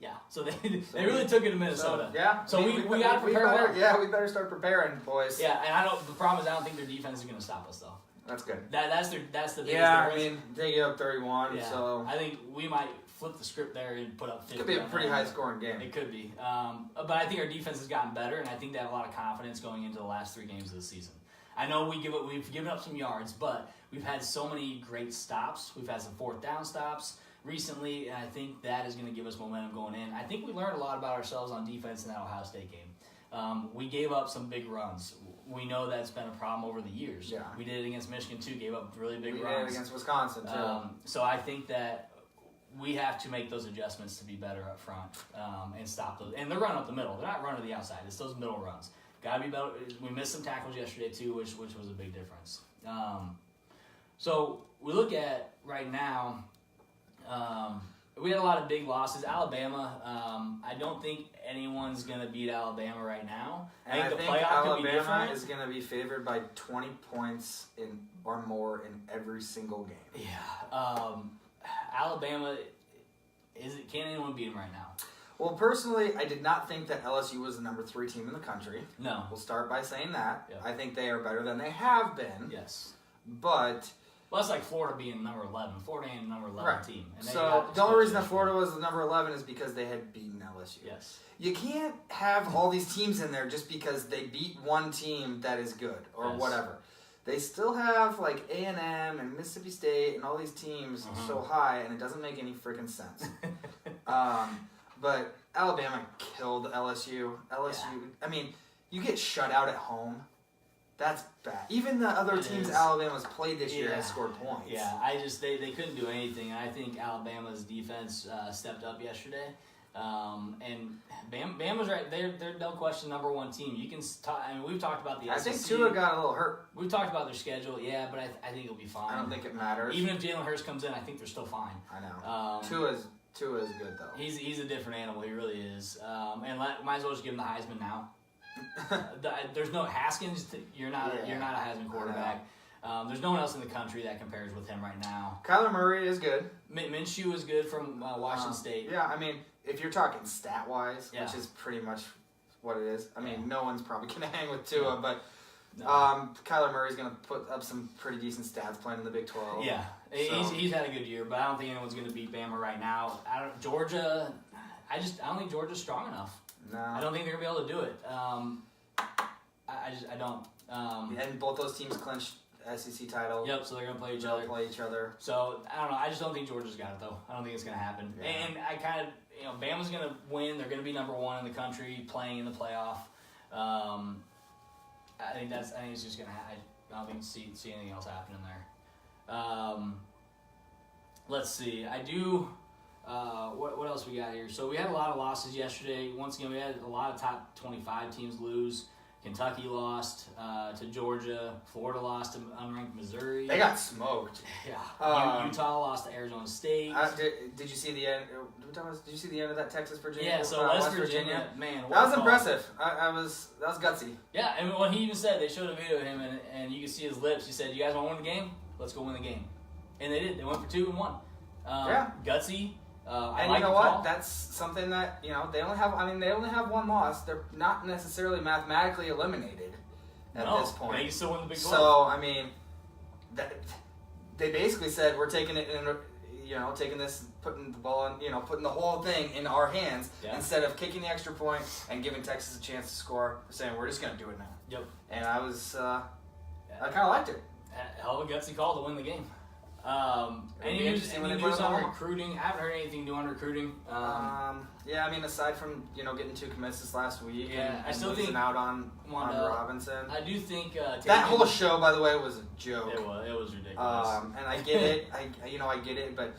Yeah, so they really took it to Minnesota. So we got to prepare well. Yeah, we better start preparing, boys. Yeah, and the problem is I don't think their defense is going to stop us though. That's good. That's the biggest difference. I mean, they get up 31, so I think we might flip the script there and put up 50. It could be a pretty high-scoring game. It could be. But I think our defense has gotten better, and I think they have a lot of confidence going into the last 3 games of the season. I know we've given up some yards, but we've had so many great stops. We've had some 4th down stops recently, and I think that is going to give us momentum going in. I think we learned a lot about ourselves on defense in that Ohio State game. We gave up some big runs. We know that's been a problem over the years. Yeah. We did it against Michigan too, gave up really big runs. We did it against Wisconsin too. So I think that we have to make those adjustments to be better up front and stop those. And they're running up the middle. They're not running to the outside. It's those middle runs. Got to be better. We missed some tackles yesterday too, which was a big difference. So we look at right now. We had a lot of big losses. Alabama, I don't think anyone's going to beat Alabama right now. And I think the playoff could be different. Alabama is going to be favored by 20 points or more in every single game. Yeah. Alabama, can anyone beat them right now? Well, personally, I did not think that LSU was the number 3 team in the country. No. We'll start by saying that. Yep. I think they are better than they have been. Yes. But... Well, that's like Florida being number 11. Florida ain't a number 11 team. And so the only reason that Florida was the number 11 is because they had beaten LSU. Yes. You can't have all these teams in there just because they beat one team that is good or whatever. They still have like A&M and Mississippi State and all these teams so high, and it doesn't make any freaking sense. But Alabama killed LSU. I mean, you get shut out at home. That's bad. Even the other teams Alabama's played this year has scored points. Yeah, they couldn't do anything. I think Alabama's defense stepped up yesterday. And Bama's right. They're no question number 1 team. You can talk. I mean, we've talked about the SEC. I think Tua got a little hurt. We've talked about their schedule, but I think it'll be fine. I don't think it matters. Even if Jalen Hurts comes in, I think they're still fine. I know. Tua is good though. He's a different animal. He really is. And might as well just give him the Heisman now. There's no Haskins. You're not a Heisman quarterback. There's no one else in the country that compares with him right now. Kyler Murray is good. Minshew is good from Washington State. Yeah, I mean, if you're talking stat-wise, which is pretty much what it is. I mean, no one's probably going to hang with Tua, but Kyler Murray's going to put up some pretty decent stats playing in the Big 12. Yeah, so. He's had a good year, but I don't think anyone's going to beat Bama right now. Georgia, I don't think Georgia's strong enough. No. I don't think they're going to be able to do it. I don't. And both those teams clinched SEC title. Yep, so they're going to play each other. So, I don't know. I just don't think Georgia's got it, though. I don't think it's going to happen. Yeah. And I kind of, Bama's going to win. They're going to be number 1 in the country playing in the playoff. I think it's just going to happen. I don't think see anything else happening there. Let's see. I do... what else we got here? So we had a lot of losses yesterday. Once again, we had a lot of top 25 teams lose. Kentucky lost to Georgia. Florida lost to unranked Missouri. They got smoked. Yeah. Utah lost to Arizona State. Did you see the end? Did you see the end of that Texas Virginia? Yeah. So West Virginia, man, that was impressive. That was gutsy. Yeah, and what he even said, they showed a video of him, and you can see his lips. He said, "You guys want to win the game? Let's go win the game." And they did. They went for 2 and 1. Gutsy. And like you know the what? call. That's something that they only have one loss. They're not necessarily mathematically eliminated at this point. They still win the Big 12. So I mean, they basically said we're taking it in. Taking this, putting the ball in, putting the whole thing in our hands instead of kicking the extra point and giving Texas a chance to score. We're saying we're just going to do it now. Yep. And I kind of liked it. Hell of a gutsy call to win the game. Any news on recruiting? I haven't heard anything new on recruiting. Yeah, I mean, aside from getting 2 commits this last week, I still losing think out on Robinson. I do think that whole show, by the way, was a joke. It was ridiculous. And I get it. I get it, but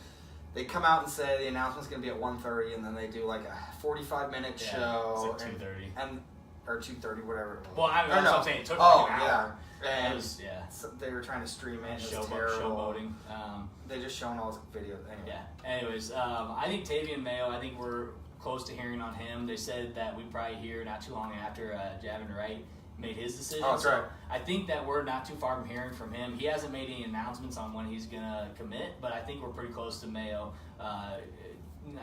they come out and say the announcement's going to be at 1:30, and then they do like a 45-minute show. It's like 2:30. Or 2:30, whatever it was. Well, that's what I'm saying. It took an hour. And so they were trying to stream it. It was terrible. Showboating. They just showing all his videos. Anyway. Yeah. Anyways, I think Tavian Mayo, I think we're close to hearing on him. They said that we'd probably hear not too long after Javin Wright made his decision. Oh, that's right. I think that we're not too far from hearing from him. He hasn't made any announcements on when he's going to commit, but I think we're pretty close to Mayo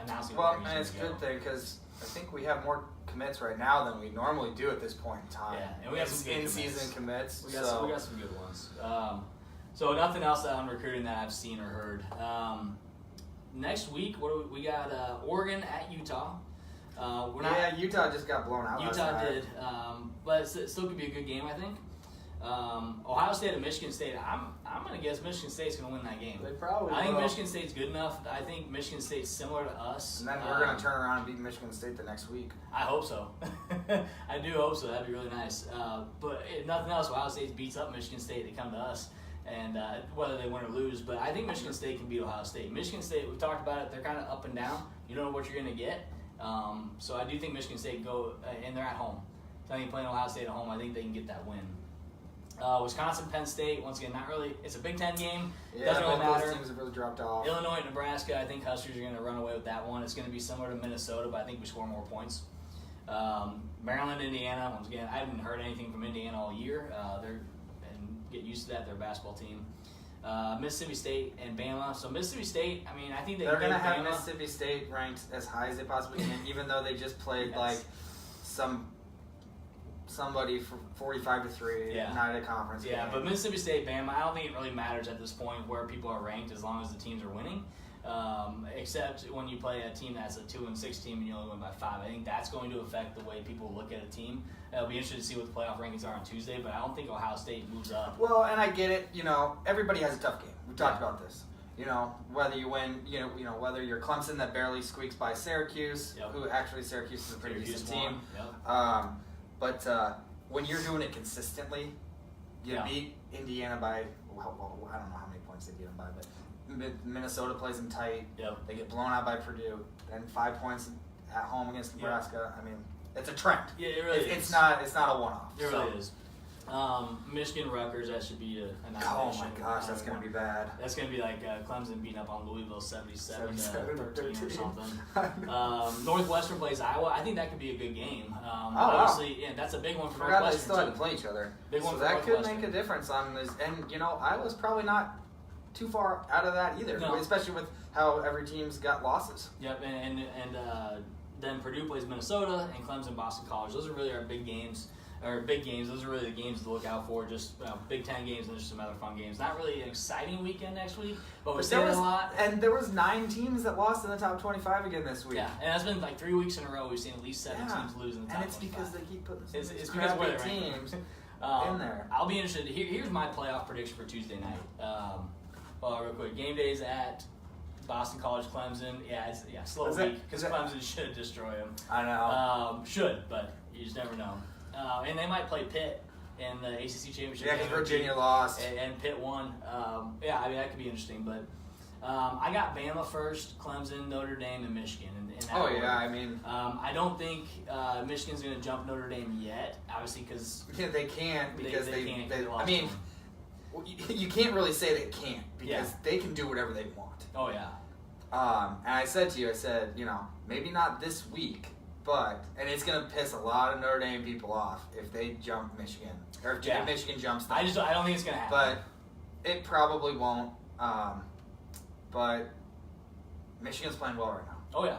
announcing where he's going to go. And it's a good thing because I think we have more commits right now than we normally do at this point in time. Yeah, and we have some good in-season commits. We got some good ones. So nothing else on recruiting that I've seen or heard. Next week, we got Oregon at Utah. Utah just got blown out. Utah did, but it still could be a good game, I think. Ohio State and Michigan State. I'm going to guess Michigan State's going to win that game. They probably I think will. Michigan State's good enough. I think Michigan State's similar to us. And then we're going to turn around and beat Michigan State the next week. I hope so. I do hope so. That'd be really nice. But if nothing else, Ohio State beats up Michigan State. They come to us. And whether they win or lose. But I think Michigan State can beat Ohio State. Michigan State, we've talked about it, they're kind of up and down. You don't know what you're going to get. So I do think Michigan State go, and they're at home. So I think playing Ohio State at home, I think they can get that win. Wisconsin, Penn State, once again, not really. It's a Big Ten game. Doesn't really matter. Those teams have really dropped off. Illinois, Nebraska, I think Huskers are going to run away with that one. It's going to be similar to Minnesota, but I think we score more points. Maryland, Indiana, once again, I haven't heard anything from Indiana all year. Get used to that. They're a basketball team. Mississippi State and Bama. So Mississippi State, I mean, I think they're going to have Mississippi State ranked as high as they possibly can, even though they just played somebody for 45-3 night of conference. Yeah, but Mississippi State, Bama, I don't think it really matters at this point where people are ranked as long as the teams are winning. Except when you play a team that's a 2-6 team and you only win by 5. I think that's going to affect the way people look at a team. It'll be interesting to see what the playoff rankings are on Tuesday, but I don't think Ohio State moves up. Well, and I get it. Everybody has a tough game. We've talked about this. Whether you win, whether you're Clemson that barely squeaks by Syracuse, who actually Syracuse is a pretty decent team. Yep. But when you're doing it consistently, you beat Indiana by, I don't know how many points they beat them by, but Minnesota plays them tight. Yep. They get blown out by Purdue. Then 5 points at home against Nebraska. I mean, it's a trend. Yeah, it really is. It's not a one-off. It really is. Michigan, Rutgers, that should be a nice. Oh my gosh, that's going to be bad. That's going to be like Clemson beating up on Louisville 77-13 or something. Northwestern plays Iowa. I think that could be a good game. Obviously, that's a big one for Northwestern. They still had to play each other. Big one so for that Northwestern. Could make a difference on this. And Iowa's probably not too far out of that either, especially with how every team's got losses. Yep, and then Purdue plays Minnesota and Clemson, Boston College. Those are really our big games. Those are really the games to look out for. Just Big Ten games and just some other fun games. Not really an exciting weekend next week, but we're seeing a lot. And there was 9 teams that lost in the top 25 again this week. Yeah, and that's been like 3 weeks in a row. We've seen at least 7 teams lose in the top 25. And it's because they keep putting it's because we're teams in there. I'll be interested. Here's my playoff prediction for Tuesday night. Real quick, game days at Boston College, Clemson. Slow week because Clemson should destroy them. I know. Should, but you just never know. And they might play Pitt in the ACC championship. Yeah, because Virginia lost. And Pitt won. That could be interesting. But I got Bama first, Clemson, Notre Dame, and Michigan. I don't think Michigan's going to jump Notre Dame yet, obviously, because they can't. Because they can't. You can't really say they can't because they can do whatever they want. Oh, yeah. And I said to you, maybe not this week, and it's going to piss a lot of Notre Dame people off if they jump Michigan, or if Michigan jumps them. I don't think it's going to happen. But it probably won't. But Michigan's playing well right now. Oh yeah.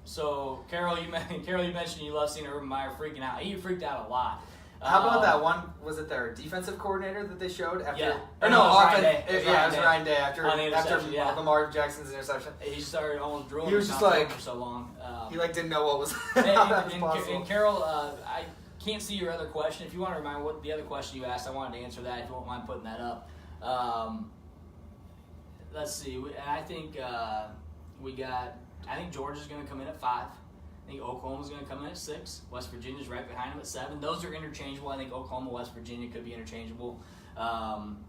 So Carol, you mentioned you love seeing Urban Meyer freaking out. He freaked out a lot. How about that one? Was it their defensive coordinator that they showed after? Yeah. Or No, no, it was Ryan offense. Day. It was Yeah, it Ryan was Day. Ryan Day after On the interception, yeah. Lamar Jackson's interception. He started almost drooling. He was just himself like- for so long. He didn't know what was And, how that was and, possible. and Carol, I can't see your other question. If you want to remind what the other question you asked, I wanted to answer that. If you won't mind putting that up. Let's see. I think I think Georgia's going to come in at 5. I think Oklahoma's going to come in at 6. West Virginia's right behind them at 7. Those are interchangeable. I think Oklahoma, West Virginia could be interchangeable.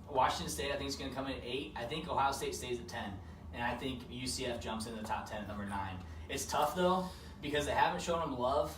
Washington State, I think, is going to come in at 8. I think Ohio State stays at 10. And I think UCF jumps into the top 10 at number 9. It's tough, though, because they haven't shown them love.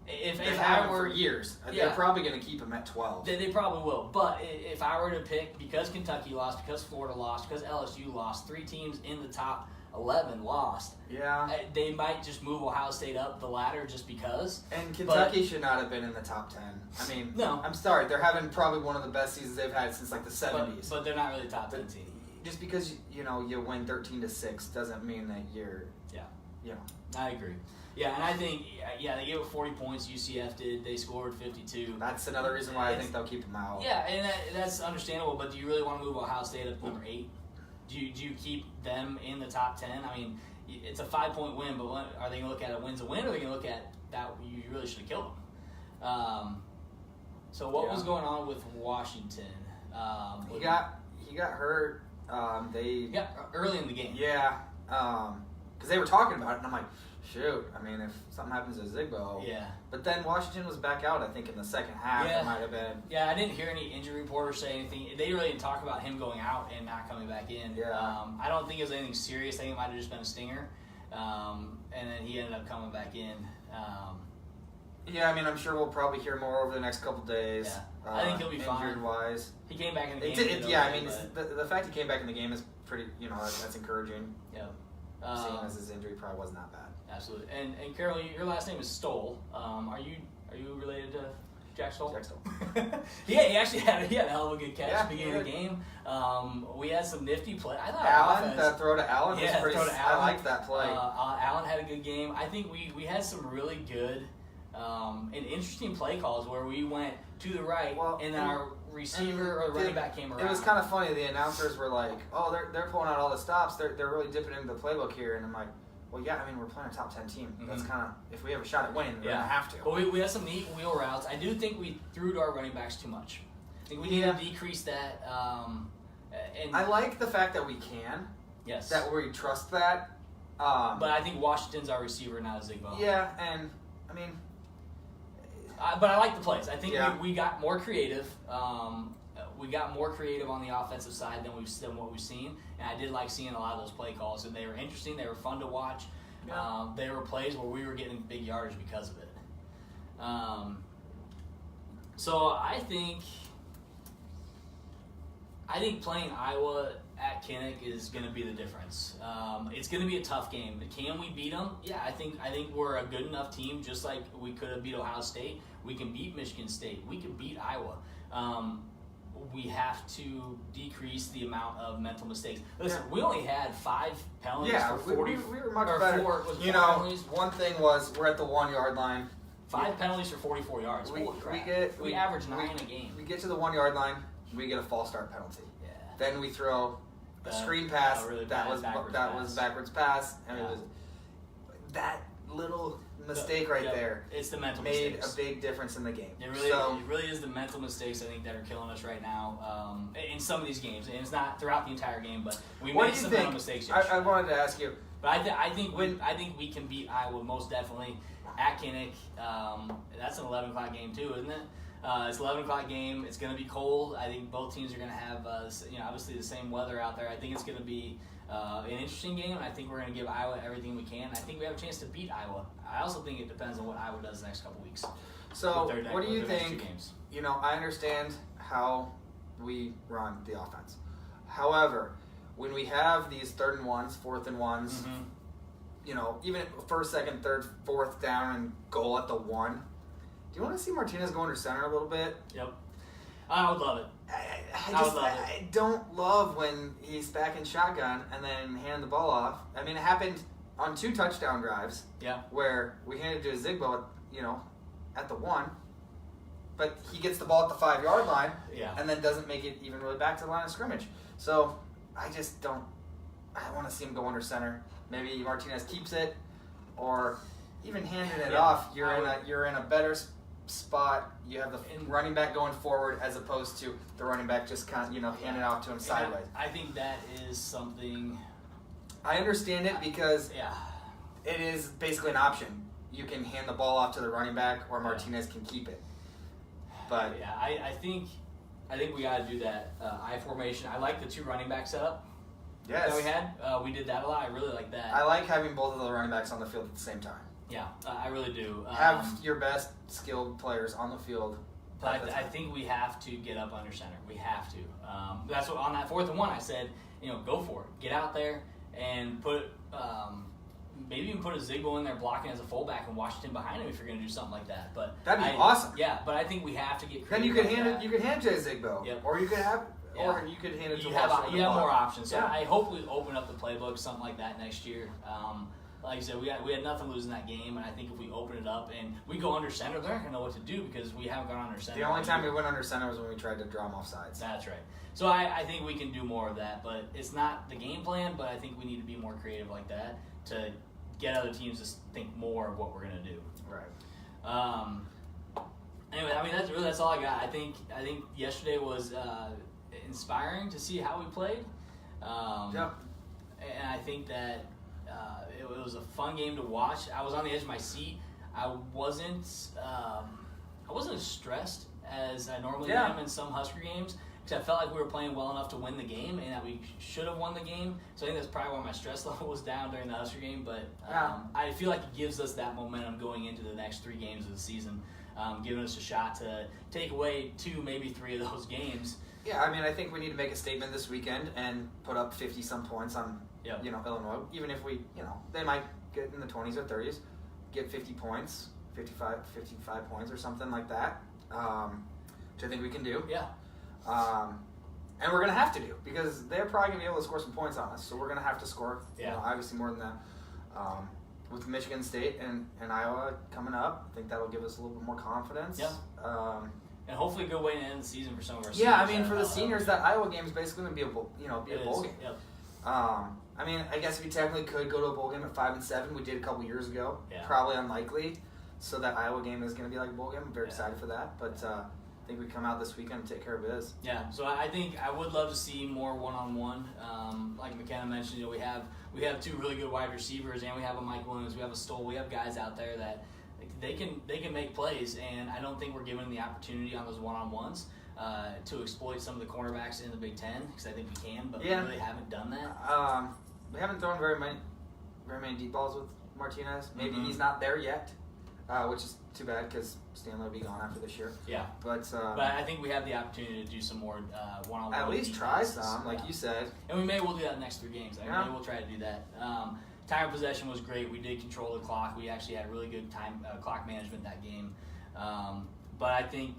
If I were for years, Yeah. they're probably going to keep him at 12. They probably will. But if I were to pick, because Kentucky lost, because Florida lost, because LSU lost, 3 teams in the top 11 lost, Yeah. they might just move Ohio State up the ladder just because. And Kentucky should not have been in the top 10. I mean, No. I'm sorry. They're having probably one of the best seasons they've had since like the 70s. But they're not really a top 10 team. Just because you win 13-6 doesn't mean that you're. Yeah. You know. I agree. Yeah, and I think, they gave up 40 points. UCF did. They scored 52. That's another reason why I think they'll keep him out. Yeah, and that's understandable, but do you really want to move Ohio State up to number 8? Do you keep them in the top 10? I mean, it's a 5-point win, but are they going to look at a win's a win, or are they going to look at that you really should have killed them? So what was going on with Washington? He got hurt. Yeah, early in the game. Yeah. Because they were talking about it, and I'm like, shoot. I mean, if something happens to Zigbo. Yeah. But then Washington was back out, I think, in the second half. Yeah. It might have been. Yeah, I didn't hear any injury reporters say anything. They really didn't talk about him going out and not coming back in. Yeah. I don't think it was anything serious. I think it might have just been a stinger. And then he ended up coming back in. Yeah, I mean, I'm sure we'll probably hear more over the next couple days. Yeah. I think he'll be fine. Injured-wise. He came back in the game. I mean, the fact he came back in the game is pretty, that's encouraging. Yeah. Seeing as his injury probably wasn't that bad. Absolutely. And Carol, your last name is Stoll. Are you related to Jack Stoll? Jack Stoll. He actually had a hell of a good catch at the beginning of the did. game. We had some nifty play. I thought Allen, that throw to Allen was pretty. throw to I Allen. liked that play. Allen had a good game. I think we had some really good and interesting play calls where we went to the right and then our receiver or running back came around. It was kind of funny. The announcers were like, "Oh, they're pulling out all the stops. They're really dipping into the playbook here." And I'm like, "Well, yeah. I mean, we're playing a top 10 team. That's kind of if we have a shot at winning, we're gonna have to." But we had some neat wheel routes. I do think we threw to our running backs too much. I think we need to decrease that. And I like the fact that we can. Yes. That we trust that. But I think Washington's our receiver, not a Zigbo. Yeah, and I mean. But I like the plays. I think Yeah. we got more creative. We got more creative on the offensive side than what we've seen, and I did like seeing a lot of those play calls. And they were interesting. They were fun to watch. Yeah. They were plays where we were getting big yardage because of it. So I think playing Iowa at Kinnick is going to be the difference. It's going to be a tough game. Can we beat them? Yeah, I think we're a good enough team. Just like we could have beat Ohio State, we can beat Michigan State. We can beat Iowa. We have to decrease the amount of mental mistakes. Listen, we only had 5 penalties for 40. we were much 4 better. penalties. One thing was we're at the 1 yard line. 5 penalties for 44 yards. Holy crap. We average 9 a game. We get to the 1 yard line, we get a false start penalty. Yeah. Then we throw a screen pass really that bad was backwards pass, and it was that little mistake there. It's the mental made mistakes. a big difference in the game. It really is the mental mistakes I think that are killing us right now in some of these games, and it's not throughout the entire game, but we made some mental mistakes. I wanted to ask you, but I think we can beat Iowa most definitely at Kinnick. That's an 11 o'clock game too, isn't it? It's an 11 o'clock game. It's going to be cold. I think both teams are going to have, obviously the same weather out there. I think it's going to be an interesting game, and I think we're going to give Iowa everything we can. I think we have a chance to beat Iowa. I also think it depends on what Iowa does the next couple weeks. So, what do you think? I understand how we run the offense. However, when we have these 3rd and 1s, 4th and 1s, even 1st, 2nd, 3rd, 4th down and goal at the 1. Do you want to see Martinez go under center a little bit? Yep. I would love it. I don't love when he's back in shotgun and then hand the ball off. I mean, it happened on 2 touchdown drives. Yeah. Where we handed to Zigbo, at the 1, but he gets the ball at the 5-yard line. Yeah. And then doesn't make it even really back to the line of scrimmage. So I just don't. I want to see him go under center. Maybe Martinez keeps it, or even handing it off. You're in a better spot. You have the running back going forward as opposed to the running back just kind of handing it off to him sideways. I think that is something. I understand it because it is basically an option. You can hand the ball off to the running back, or Martinez can keep it. But I think we got to do that I formation. I like the 2 running back setup. Yes. That we had. We did that a lot. I really like that. I like having both of the running backs on the field at the same time. Yeah, I really do. Have your best skilled players on the field. But I think we have to get up under center. We have to. That's what on that 4th and 1 I said, go for it. Get out there and put maybe even put a Zigbo in there blocking as a fullback and Washington behind him if you're going to do something like that. But that'd be awesome. Yeah, but I think we have to get creative. Then you could hand it. You could hand it to Zigbo. Yep. Or you could have. Yeah. Or you could hand it to Washington. You have more options. So yeah. I hope we open up the playbook, something like that next year. Like I said, we had nothing losing that game, and I think if we open it up and we go under center, they're not going to know what to do because we haven't gone under center. The only time we went under center was when we tried to draw them off sides. That's right. So I think we can do more of that, but it's not the game plan, but I think we need to be more creative like that to get other teams to think more of what we're going to do. Right. Anyway, I mean, that's all I got. I think yesterday was inspiring to see how we played. Yeah. And I think that it was a fun game to watch. I was on the edge of my seat. I wasn't as stressed as I normally am in some Husker games because I felt like we were playing well enough to win the game and that we should have won the game. So I think that's probably why my stress level was down during the Husker game. But I feel like it gives us that momentum going into the next 3 games of the season, giving us a shot to take away 2, maybe 3 of those games. Yeah, I mean, I think we need to make a statement this weekend and put up 50-some points on, Illinois. Even if we, they might get in the 20s or 30s, get 50 points, 55 points or something like that, which I think we can do. Yeah. And we're going to have to do because they're probably going to be able to score some points on us. So we're going to have to score, obviously more than that. With Michigan State and Iowa coming up, I think that'll give us a little bit more confidence. Yeah. And hopefully a good way to end the season for some of our seniors. Yeah, I mean, for the seniors, that Iowa game is basically going to be a bowl game. Yep. I mean, I guess we technically could go to a bowl game at 5-7. We did a couple years ago. Yeah. Probably unlikely. So that Iowa game is going to be like a bowl game. I'm very excited for that. But I think we come out this weekend and take care of biz. Yeah. So I think I would love to see more one-on-one. Like McKenna mentioned, we have 2 really good wide receivers, and we have a Mike Williams, we have a Stoll, we have guys out there that they can make plays, and I don't think we're given the opportunity on those one-on-ones to exploit some of the cornerbacks in the Big Ten because I think we can, but we really haven't done that. We haven't thrown very many deep balls with Martinez. Maybe he's not there yet, which is too bad because Stanley will be gone after this year. Yeah, but I think we have the opportunity to do some more one-on-one. At least try some, like you said. And we maybe we'll do that in the next 3 games. Maybe we'll try to do that. Time of possession was great. We did control the clock. We actually had really good time clock management that game. But I think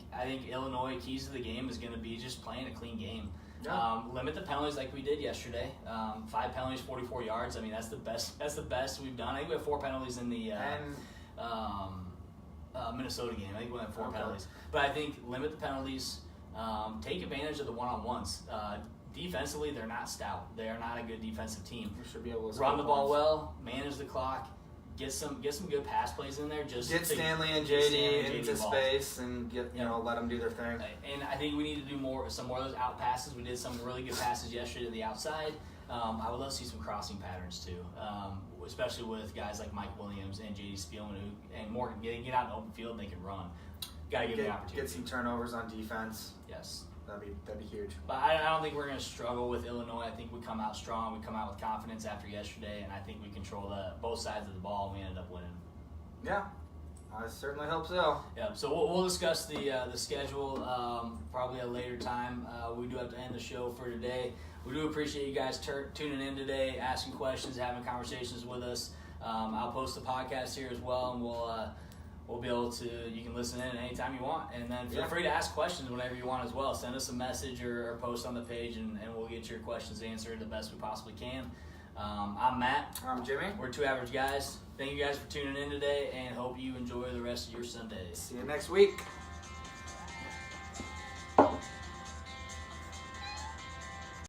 Illinois keys to the game is going to be just playing a clean game. Yeah. Limit the penalties like we did yesterday. 5 penalties, 44 yards. I mean, that's the best. That's the best we've done. I think we have 4 penalties in the Minnesota game. I think we have 4 penalties. But I think limit the penalties. Take advantage of the one-on-ones. Defensively, they're not stout. They are not a good defensive team. We should be able to run the ball well, manage the clock, get some good pass plays in there. Just get Stanley and JD into space and let them do their thing. And I think we need to do some more of those out passes. We did some really good passes yesterday to the outside. I would love to see some crossing patterns too, especially with guys like Mike Williams and JD Spielman and Morgan get out in the open field and they can run. Got to give them the opportunity. Get some turnovers on defense. Yes. That'd be huge. But I don't think we're going to struggle with Illinois. I think we come out strong. We come out with confidence after yesterday, and I think we control both sides of the ball, and we ended up winning. Yeah, I certainly hope so. Yeah, so we'll discuss the schedule probably at a later time. We do have to end the show for today. We do appreciate you guys tuning in today, asking questions, having conversations with us. I'll post the podcast here as well, and we'll be able to, you can listen in anytime you want. And then feel Yeah. free to ask questions whenever you want as well. Send us a message or post on the page, and we'll get your questions answered the best we possibly can. I'm Matt. I'm Jimmy. We're Two Average Guys. Thank you guys for tuning in today, and hope you enjoy the rest of your Sundays. See you next week.